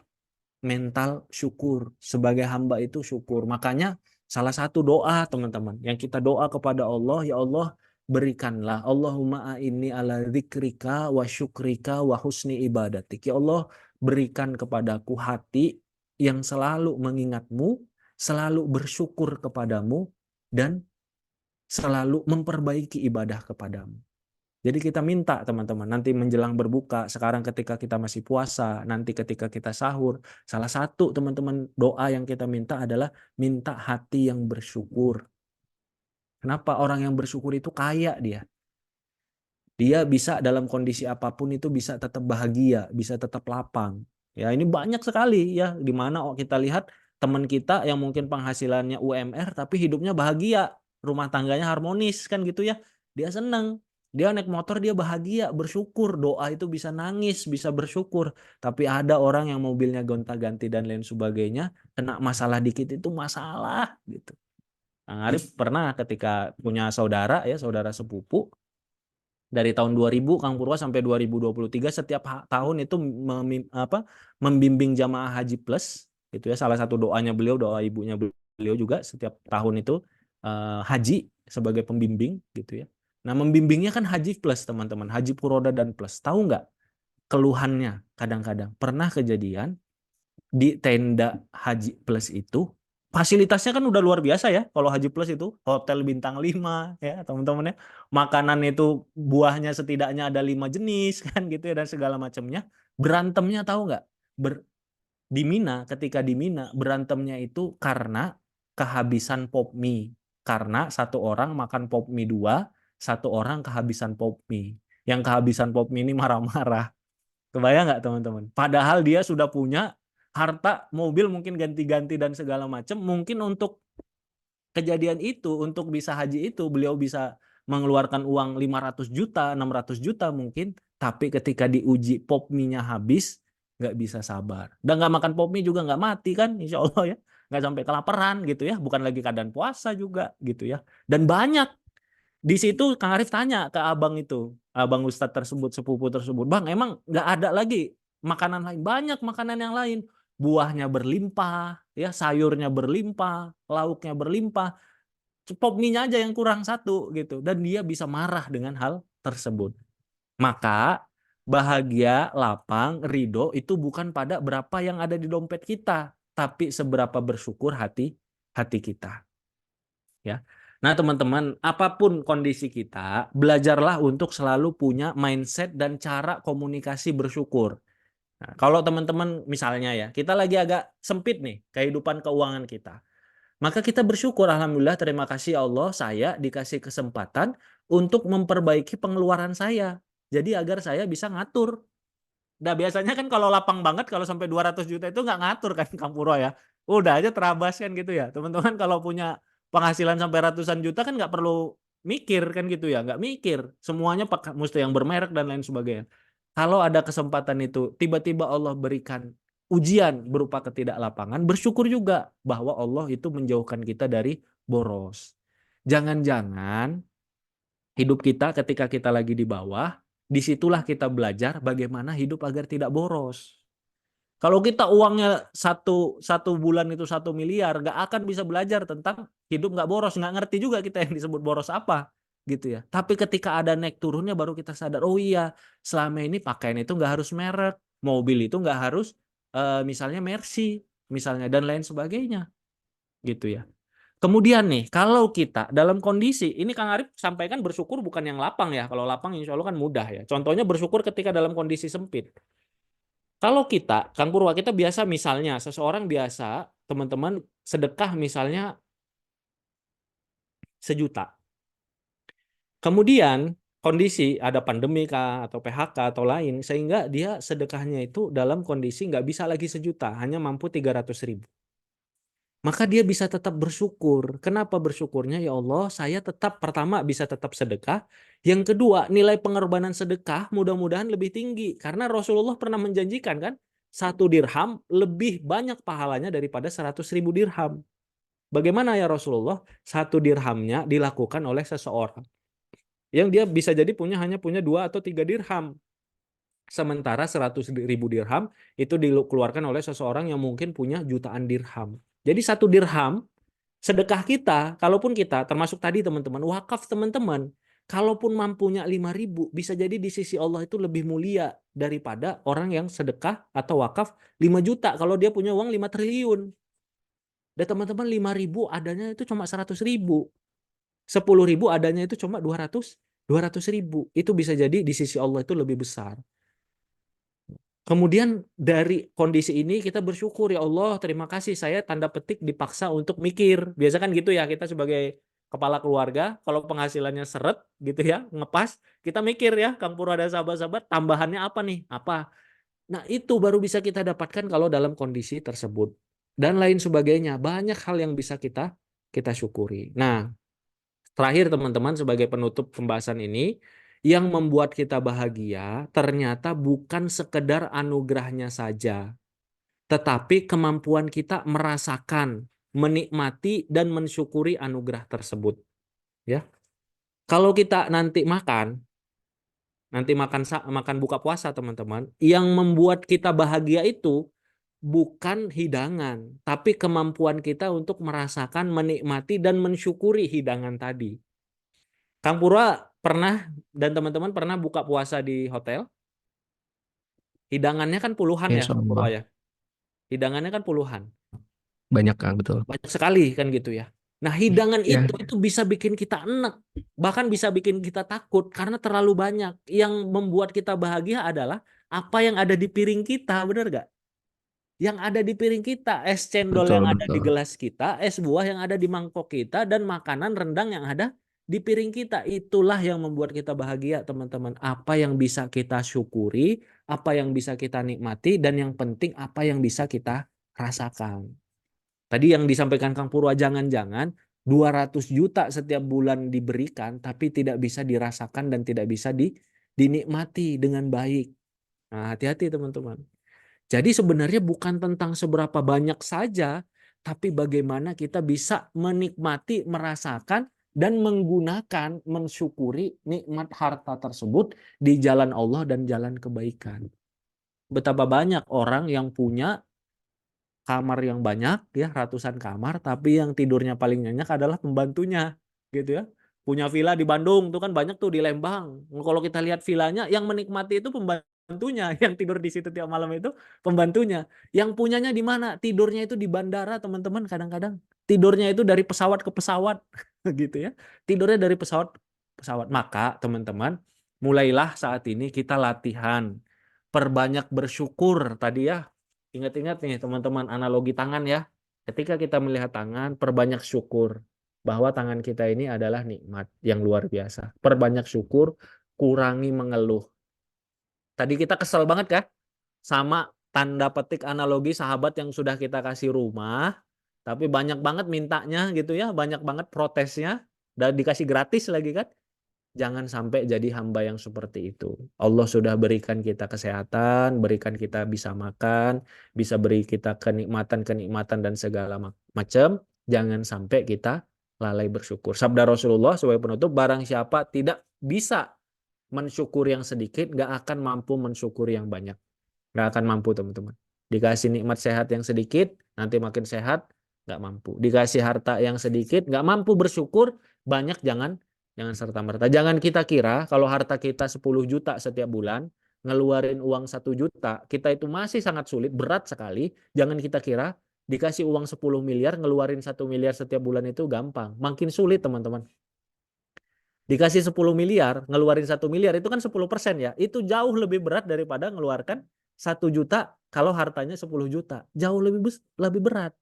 mental syukur, sebagai hamba itu syukur. Makanya salah satu doa teman-teman yang kita doa kepada Allah, ya Allah berikanlah, Allahumma a'inni ala dzikrika wa syukrika wa husni ibadatik. Ya Allah berikan kepadaku hati yang selalu mengingatmu, selalu bersyukur kepadamu, dan selalu memperbaiki ibadah kepadamu. Jadi kita minta teman-teman, nanti menjelang berbuka, sekarang ketika kita masih puasa, nanti ketika kita sahur, salah satu teman-teman doa yang kita minta adalah minta hati yang bersyukur. Kenapa? Orang yang bersyukur itu kaya dia. Dia bisa dalam kondisi apapun itu bisa tetap bahagia, bisa tetap lapang. Ya, ini banyak sekali ya di mana kita lihat teman kita yang mungkin penghasilannya UMR tapi hidupnya bahagia, rumah tangganya harmonis kan gitu ya. Dia senang. Dia naik motor dia bahagia, bersyukur, doa itu bisa nangis, bisa bersyukur. Tapi ada orang yang mobilnya gonta-ganti dan lain sebagainya, kena masalah dikit itu masalah gitu. Nah, Arif pernah ketika punya saudara ya, saudara sepupu, dari tahun 2000 Kang Purwa sampai 2023 setiap tahun itu membimbing jamaah haji plus itu ya, salah satu doanya beliau, doa ibunya beliau juga setiap tahun itu haji sebagai pembimbing gitu ya. Nah, membimbingnya kan haji plus teman-teman, haji furoda dan plus. Tahu nggak keluhannya? Kadang-kadang pernah kejadian di tenda haji plus itu fasilitasnya kan udah luar biasa ya. Kalau haji plus itu hotel bintang 5 ya teman-teman ya. Makanan itu buahnya setidaknya ada 5 jenis kan gitu ya, dan segala macamnya. Berantemnya tahu nggak? Di Mina, ketika di Mina berantemnya itu karena kehabisan pop mie. Karena satu orang makan pop mie 2, satu orang kehabisan pop mie. Yang kehabisan pop mie ini marah-marah. Kebayang nggak teman-teman? Padahal dia sudah punya harta, mobil mungkin ganti-ganti dan segala macam. Mungkin untuk kejadian itu, untuk bisa haji itu, beliau bisa mengeluarkan uang 500 juta, 600 juta mungkin. Tapi ketika diuji pop mie-nya habis, nggak bisa sabar. Dan nggak makan pop mie juga nggak mati kan, insya Allah ya. Nggak sampai kelaparan gitu ya. Bukan lagi keadaan puasa juga gitu ya. Dan banyak di situ Kang Arif tanya ke abang itu, abang Ustadz tersebut, sepupu tersebut, Bang, emang nggak ada lagi makanan lain? Banyak makanan yang lain. Buahnya berlimpah, ya sayurnya berlimpah, lauknya berlimpah. Pop mie-nya aja yang kurang satu gitu. Dan dia bisa marah dengan hal tersebut. Maka bahagia, lapang, ridho itu bukan pada berapa yang ada di dompet kita, tapi seberapa bersyukur hati kita. Ya. Nah, teman-teman, apapun kondisi kita, belajarlah untuk selalu punya mindset dan cara komunikasi bersyukur. Nah, kalau teman-teman misalnya ya, kita lagi agak sempit nih kehidupan keuangan kita. Maka kita bersyukur, alhamdulillah, terima kasih ya Allah, saya dikasih kesempatan untuk memperbaiki pengeluaran saya. Jadi agar saya bisa ngatur. Nah, biasanya kan kalau lapang banget, kalau sampai 200 juta itu nggak ngatur kan Kang Purwo ya. Udah aja terabas kan gitu ya. Teman-teman kalau punya penghasilan sampai ratusan juta kan nggak perlu mikir kan gitu ya. Nggak mikir. Semuanya pakai mesti yang bermerek dan lain sebagainya. Kalau ada kesempatan itu, tiba-tiba Allah berikan ujian berupa ketidaklapangan, bersyukur juga bahwa Allah itu menjauhkan kita dari boros. Jangan-jangan hidup kita ketika kita lagi di bawah, disitulah kita belajar bagaimana hidup agar tidak boros. Kalau kita uangnya satu bulan itu 1 miliar, nggak akan bisa belajar tentang hidup nggak boros, nggak ngerti juga kita yang disebut boros apa, gitu ya. Tapi ketika ada naik turunnya baru kita sadar, oh iya, selama ini pakaian itu nggak harus merek, mobil itu nggak harus misalnya Mercy, misalnya dan lain sebagainya, gitu ya. Kemudian nih, kalau kita dalam kondisi, ini Kang Arif sampaikan bersyukur bukan yang lapang ya. Kalau lapang insya Allah kan mudah ya. Contohnya bersyukur ketika dalam kondisi sempit. Kalau kita, Kang Purwa, kita biasa misalnya, seseorang biasa, teman-teman, sedekah misalnya 1 juta. Kemudian kondisi ada pandemi kah, atau PHK atau lain, sehingga dia sedekahnya itu dalam kondisi nggak bisa lagi 1 juta, hanya mampu 300.000. Maka dia bisa tetap bersyukur. Kenapa bersyukurnya? Ya Allah, saya tetap pertama bisa tetap sedekah. Yang kedua, nilai pengorbanan sedekah mudah-mudahan lebih tinggi. Karena Rasulullah pernah menjanjikan kan, 1 dirham lebih banyak pahalanya daripada 100.000 dirham. Bagaimana ya Rasulullah? 1 dirhamnya dilakukan oleh seseorang yang dia bisa jadi hanya punya 2 atau 3 dirham. Sementara 100.000 dirham itu dikeluarkan oleh seseorang yang mungkin punya jutaan dirham. Jadi 1 dirham sedekah kita, kalaupun kita termasuk tadi teman-teman, wakaf teman-teman, kalaupun mampunya 5.000, bisa jadi di sisi Allah itu lebih mulia daripada orang yang sedekah atau wakaf 5 juta kalau dia punya uang 5 triliun. Dan teman-teman 5.000 adanya itu cuma 100.000. 10.000 adanya itu cuma 200.000. Itu bisa jadi di sisi Allah itu lebih besar. Kemudian dari kondisi ini kita bersyukur, ya Allah, terima kasih saya tanda petik dipaksa untuk mikir. Biasa kan gitu ya, kita sebagai kepala keluarga, kalau penghasilannya seret gitu ya, ngepas, kita mikir ya, Kang Purwo ada sahabat-sahabat, tambahannya apa nih? Apa? Nah, itu baru bisa kita dapatkan kalau dalam kondisi tersebut. Dan lain sebagainya, banyak hal yang bisa kita syukuri. Nah, terakhir teman-teman, sebagai penutup pembahasan ini, yang membuat kita bahagia ternyata bukan sekedar anugerahnya saja, tetapi kemampuan kita merasakan, menikmati dan mensyukuri anugerah tersebut. Ya, kalau kita nanti makan buka puasa teman-teman, yang membuat kita bahagia itu bukan hidangan, tapi kemampuan kita untuk merasakan, menikmati dan mensyukuri hidangan tadi. Kang Purwa pernah dan teman-teman pernah buka puasa di hotel? Hidangannya kan puluhan ya, Insya Kang Purwa Allah. ya. Hidangannya kan puluhan. Banyak Kang, betul. Banyak sekali kan gitu ya. Nah, hidangan Ya, itu bisa bikin kita enak, bahkan bisa bikin kita takut karena terlalu banyak. Yang membuat kita bahagia adalah apa yang ada di piring kita, benar gak? Yang ada di piring kita, es cendol betul yang ada di betul. gelas kita, es buah yang ada di mangkok kita, dan makanan rendang yang ada di piring kita. Itulah yang membuat kita bahagia, teman-teman. Apa yang bisa kita syukuri, apa yang bisa kita nikmati, dan yang penting apa yang bisa kita rasakan. Tadi yang disampaikan Kang Purwa, jangan-jangan 200 juta setiap bulan diberikan, tapi tidak bisa dirasakan dan tidak bisa dinikmati dengan baik. Nah, hati-hati teman-teman. Jadi sebenarnya bukan tentang seberapa banyak saja, tapi bagaimana kita bisa menikmati, merasakan, dan menggunakan, mensyukuri nikmat harta tersebut di jalan Allah dan jalan kebaikan. Betapa banyak orang yang punya kamar yang banyak, ya ratusan kamar, tapi yang tidurnya paling nyenyak adalah pembantunya, gitu ya. Punya villa di Bandung tuh kan banyak tuh, di Lembang. Kalau kita lihat villanya, yang menikmati itu pembantunya, yang tidur di situ tiap malam itu pembantunya. Yang punyanya di mana? Tidurnya itu di bandara, teman-teman, kadang-kadang. Tidurnya itu dari pesawat ke pesawat, gitu ya. Tidurnya dari pesawat pesawat. Maka, teman-teman, mulailah saat ini kita latihan perbanyak bersyukur tadi ya. Ingat-ingat nih teman-teman analogi tangan ya. Ketika kita melihat tangan, perbanyak syukur bahwa tangan kita ini adalah nikmat yang luar biasa. Perbanyak syukur, kurangi mengeluh. Tadi kita kesel banget kan? Sama tanda petik analogi sahabat yang sudah kita kasih rumah, tapi banyak banget mintanya gitu ya, banyak banget protesnya, dan dikasih gratis lagi kan? Jangan sampai jadi hamba yang seperti itu. Allah sudah berikan kita kesehatan, berikan kita bisa makan, bisa beri kita kenikmatan-kenikmatan dan segala macam. Jangan sampai kita lalai bersyukur. Sabda Rasulullah sebagai penutup, barang siapa tidak bisa mensyukur yang sedikit, gak akan mampu mensyukur yang banyak. Gak akan mampu teman-teman. Dikasih nikmat sehat yang sedikit, nanti makin sehat, gak mampu. Dikasih harta yang sedikit, gak mampu bersyukur, banyak jangan serta-merta. Jangan kita kira kalau harta kita 10 juta setiap bulan, ngeluarin uang 1 juta, kita itu masih sangat sulit, berat sekali. Jangan kita kira dikasih uang 10 miliar, ngeluarin 1 miliar setiap bulan itu gampang. Makin sulit teman-teman. Dikasih 10 miliar, ngeluarin 1 miliar, itu kan 10% ya. Itu jauh lebih berat daripada ngeluarkan 1 juta kalau hartanya 10 juta. Jauh lebih berat.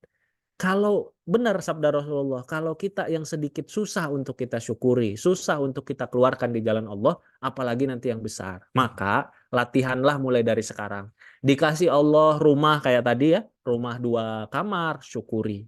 Kalau benar sabda Rasulullah, kalau kita yang sedikit susah untuk kita syukuri, susah untuk kita keluarkan di jalan Allah, apalagi nanti yang besar. Maka latihanlah mulai dari sekarang. Dikasih Allah rumah kayak tadi ya, rumah 2 kamar, syukuri.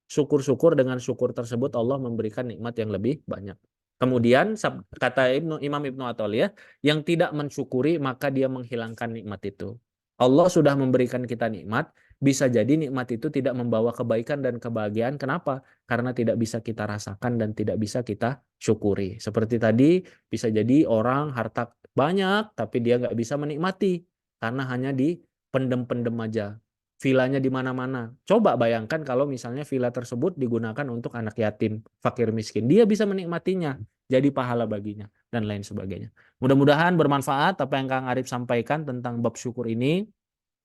Syukur-syukur, dengan syukur tersebut Allah memberikan nikmat yang lebih banyak. Kemudian kata Imam Ibnu Athaillah, yang tidak mensyukuri maka dia menghilangkan nikmat itu. Allah sudah memberikan kita nikmat, bisa jadi nikmat itu tidak membawa kebaikan dan kebahagiaan. Kenapa? Karena tidak bisa kita rasakan dan tidak bisa kita syukuri. Seperti tadi, bisa jadi orang harta banyak tapi dia nggak bisa menikmati karena hanya dipendem-pendem aja. Vilanya di mana-mana. Coba bayangkan kalau misalnya villa tersebut digunakan untuk anak yatim, fakir miskin. Dia bisa menikmatinya, jadi pahala baginya, dan lain sebagainya. Mudah-mudahan bermanfaat apa yang Kang Arif sampaikan tentang bab syukur ini.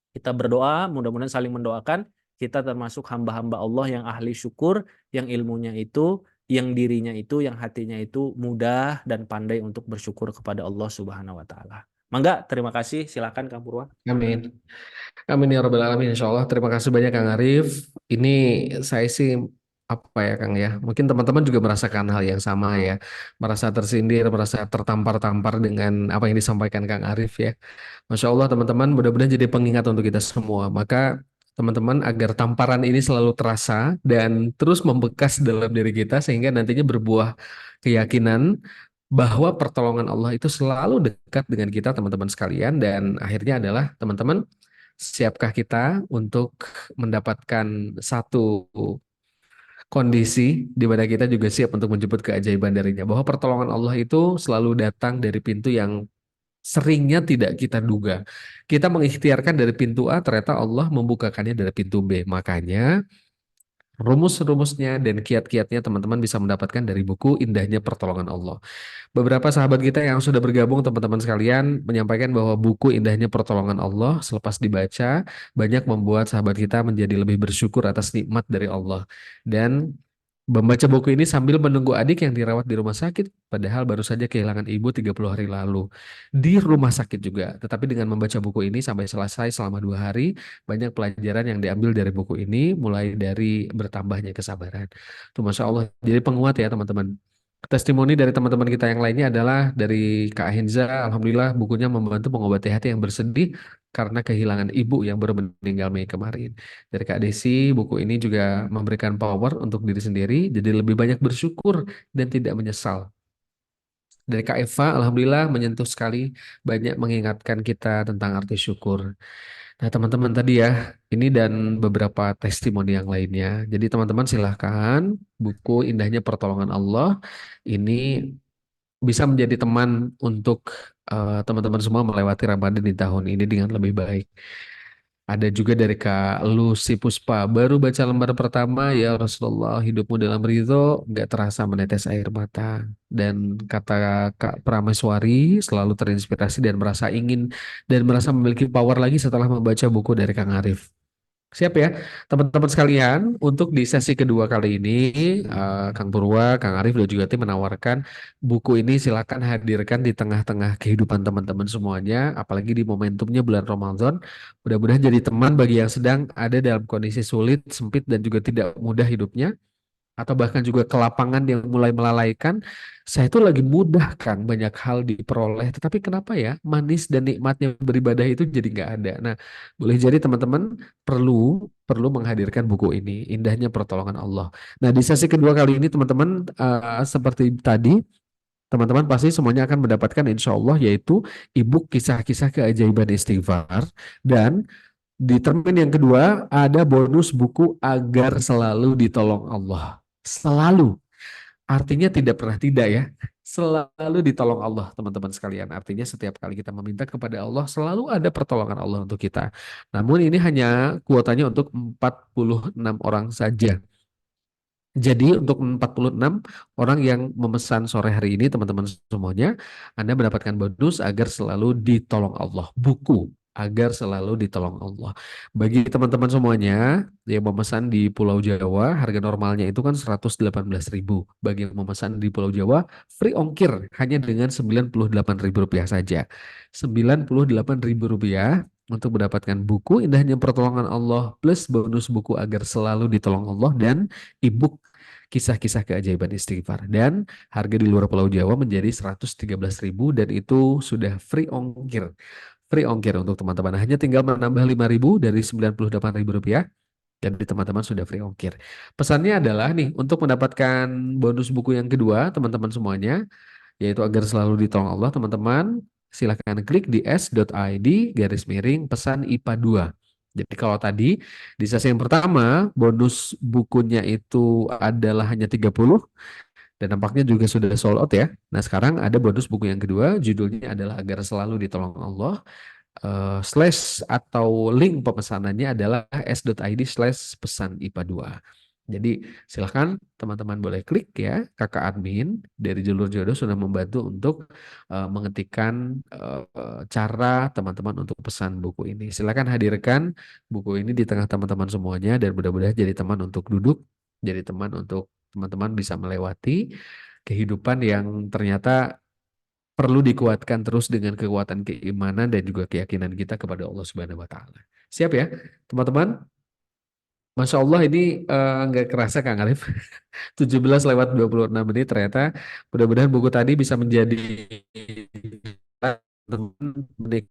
Kita berdoa, mudah-mudahan saling mendoakan. Kita termasuk hamba-hamba Allah yang ahli syukur, yang ilmunya itu, yang dirinya itu, yang hatinya itu mudah dan pandai untuk bersyukur kepada Allah Subhanahu wa taala. Mangga, terima kasih. Silakan Kang Purwan. Amin. Amin ya Rabbal Alamin, insya Allah. Terima kasih banyak Kang Arif. Ini saya sih apa ya Kang ya, mungkin teman-teman juga merasakan hal yang sama ya, merasa tersindir, merasa tertampar-tampar dengan apa yang disampaikan Kang Arif ya. Masya Allah teman-teman, mudah-mudahan jadi pengingat untuk kita semua. Maka teman-teman, agar tamparan ini selalu terasa dan terus membekas dalam diri kita sehingga nantinya berbuah keyakinan bahwa pertolongan Allah itu selalu dekat dengan kita teman-teman sekalian, dan akhirnya adalah teman-teman, siapkah kita untuk mendapatkan satu kondisi di mana kita juga siap untuk menjemput keajaiban darinya, bahwa pertolongan Allah itu selalu datang dari pintu yang seringnya tidak kita duga. Kita mengikhtiarkan dari pintu A, ternyata Allah membukakannya dari pintu B. Makanya rumus-rumusnya dan kiat-kiatnya teman-teman bisa mendapatkan dari buku Indahnya Pertolongan Allah. Beberapa sahabat kita yang sudah bergabung, teman-teman sekalian, menyampaikan bahwa buku Indahnya Pertolongan Allah selepas dibaca banyak membuat sahabat kita menjadi lebih bersyukur atas nikmat dari Allah. Dan membaca buku ini sambil menunggu adik yang dirawat di rumah sakit, padahal baru saja kehilangan ibu 30 hari lalu. Di rumah sakit juga. Tetapi dengan membaca buku ini sampai selesai selama 2 hari, banyak pelajaran yang diambil dari buku ini, mulai dari bertambahnya kesabaran. Tuh Masya Allah, jadi penguat ya teman-teman. Testimoni dari teman-teman kita yang lainnya adalah dari Kak Henza, Alhamdulillah bukunya membantu mengobati hati yang bersedih karena kehilangan ibu yang baru meninggal Mei kemarin. Dari Kak Desi, buku ini juga memberikan power untuk diri sendiri, jadi lebih banyak bersyukur dan tidak menyesal. Dari Kak Eva, Alhamdulillah menyentuh sekali, banyak mengingatkan kita tentang arti syukur. Nah, teman-teman tadi ya, ini dan beberapa testimoni yang lainnya. Jadi teman-teman silahkan buku Indahnya Pertolongan Allah ini bisa menjadi teman untuk teman-teman semua melewati Ramadan di tahun ini dengan lebih baik. Ada juga dari Kak Lucy Puspa, baru baca lembar pertama ya Rasulullah, hidupmu dalam ridho, nggak terasa menetes air mata. Dan kata Kak Prameswari, selalu terinspirasi dan merasa ingin dan merasa memiliki power lagi setelah membaca buku dari Kang Arif. Siap ya, teman-teman sekalian. Untuk di sesi kedua kali ini, Kang Purwa, Kang Arif, dan juga tim menawarkan buku ini silakan hadirkan di tengah-tengah kehidupan teman-teman semuanya, apalagi di momentumnya bulan Ramadan. Mudah-mudahan jadi teman bagi yang sedang ada dalam kondisi sulit, sempit, dan juga tidak mudah hidupnya, atau bahkan juga kelapangan yang mulai melalaikan. Saya itu lagi mudah Kang, banyak hal diperoleh, tetapi kenapa ya manis dan nikmatnya beribadah itu jadi nggak ada. Nah, boleh jadi teman-teman perlu perlu menghadirkan buku ini, Indahnya Pertolongan Allah. Nah, di sesi kedua kali ini teman-teman, seperti tadi, teman-teman pasti semuanya akan mendapatkan insya Allah yaitu ebook kisah-kisah keajaiban istighfar, dan di termin yang kedua ada bonus buku agar selalu ditolong Allah. Selalu. Artinya tidak pernah tidak ya. Selalu ditolong Allah, teman-teman sekalian. Artinya setiap kali kita meminta kepada Allah, selalu ada pertolongan Allah untuk kita. Namun ini hanya kuotanya untuk 46 orang saja. Jadi untuk 46 orang yang memesan sore hari ini, teman-teman semuanya, Anda mendapatkan bonus agar selalu ditolong Allah. Buku agar selalu ditolong Allah. Bagi teman-teman semuanya yang memesan di Pulau Jawa, harga normalnya itu kan 118.000. Bagi yang memesan di Pulau Jawa, free ongkir hanya dengan 98.000 rupiah saja. 98.000 rupiah untuk mendapatkan buku Indahnya Pertolongan Allah plus bonus buku agar selalu ditolong Allah dan ebook kisah-kisah keajaiban istighfar, dan harga di luar Pulau Jawa menjadi 113.000 dan itu sudah free ongkir. Free ongkir untuk teman-teman. Hanya tinggal menambah 5.000 dari 98.000 rupiah dan di teman-teman sudah free ongkir. Pesannya adalah nih, untuk mendapatkan bonus buku yang kedua, teman-teman semuanya, yaitu agar selalu ditolong Allah, teman-teman silahkan klik di s.id garis miring pesan IPA 2. Jadi kalau tadi di sesi yang pertama bonus bukunya itu adalah hanya 30 dan nampaknya juga sudah sold out ya. Nah, sekarang ada bonus buku yang kedua, judulnya adalah agar selalu ditolong Allah. Slash atau link pemesanannya adalah s.id/pesan IPA 2. Jadi silahkan teman-teman boleh klik ya, kakak admin dari Jalur Jodoh sudah membantu untuk mengetikkan cara teman-teman untuk pesan buku ini. Silahkan hadirkan buku ini di tengah teman-teman semuanya dan mudah-mudahan jadi teman untuk duduk, jadi teman untuk teman-teman bisa melewati kehidupan yang ternyata perlu dikuatkan terus dengan kekuatan keimanan dan juga keyakinan kita kepada Allah Subhanahu wa taala. Siap ya, teman-teman? Masya Allah ini nggak kerasa Kang Arif. 17:26 ternyata. Mudah-mudahan buku tadi bisa menjadi teman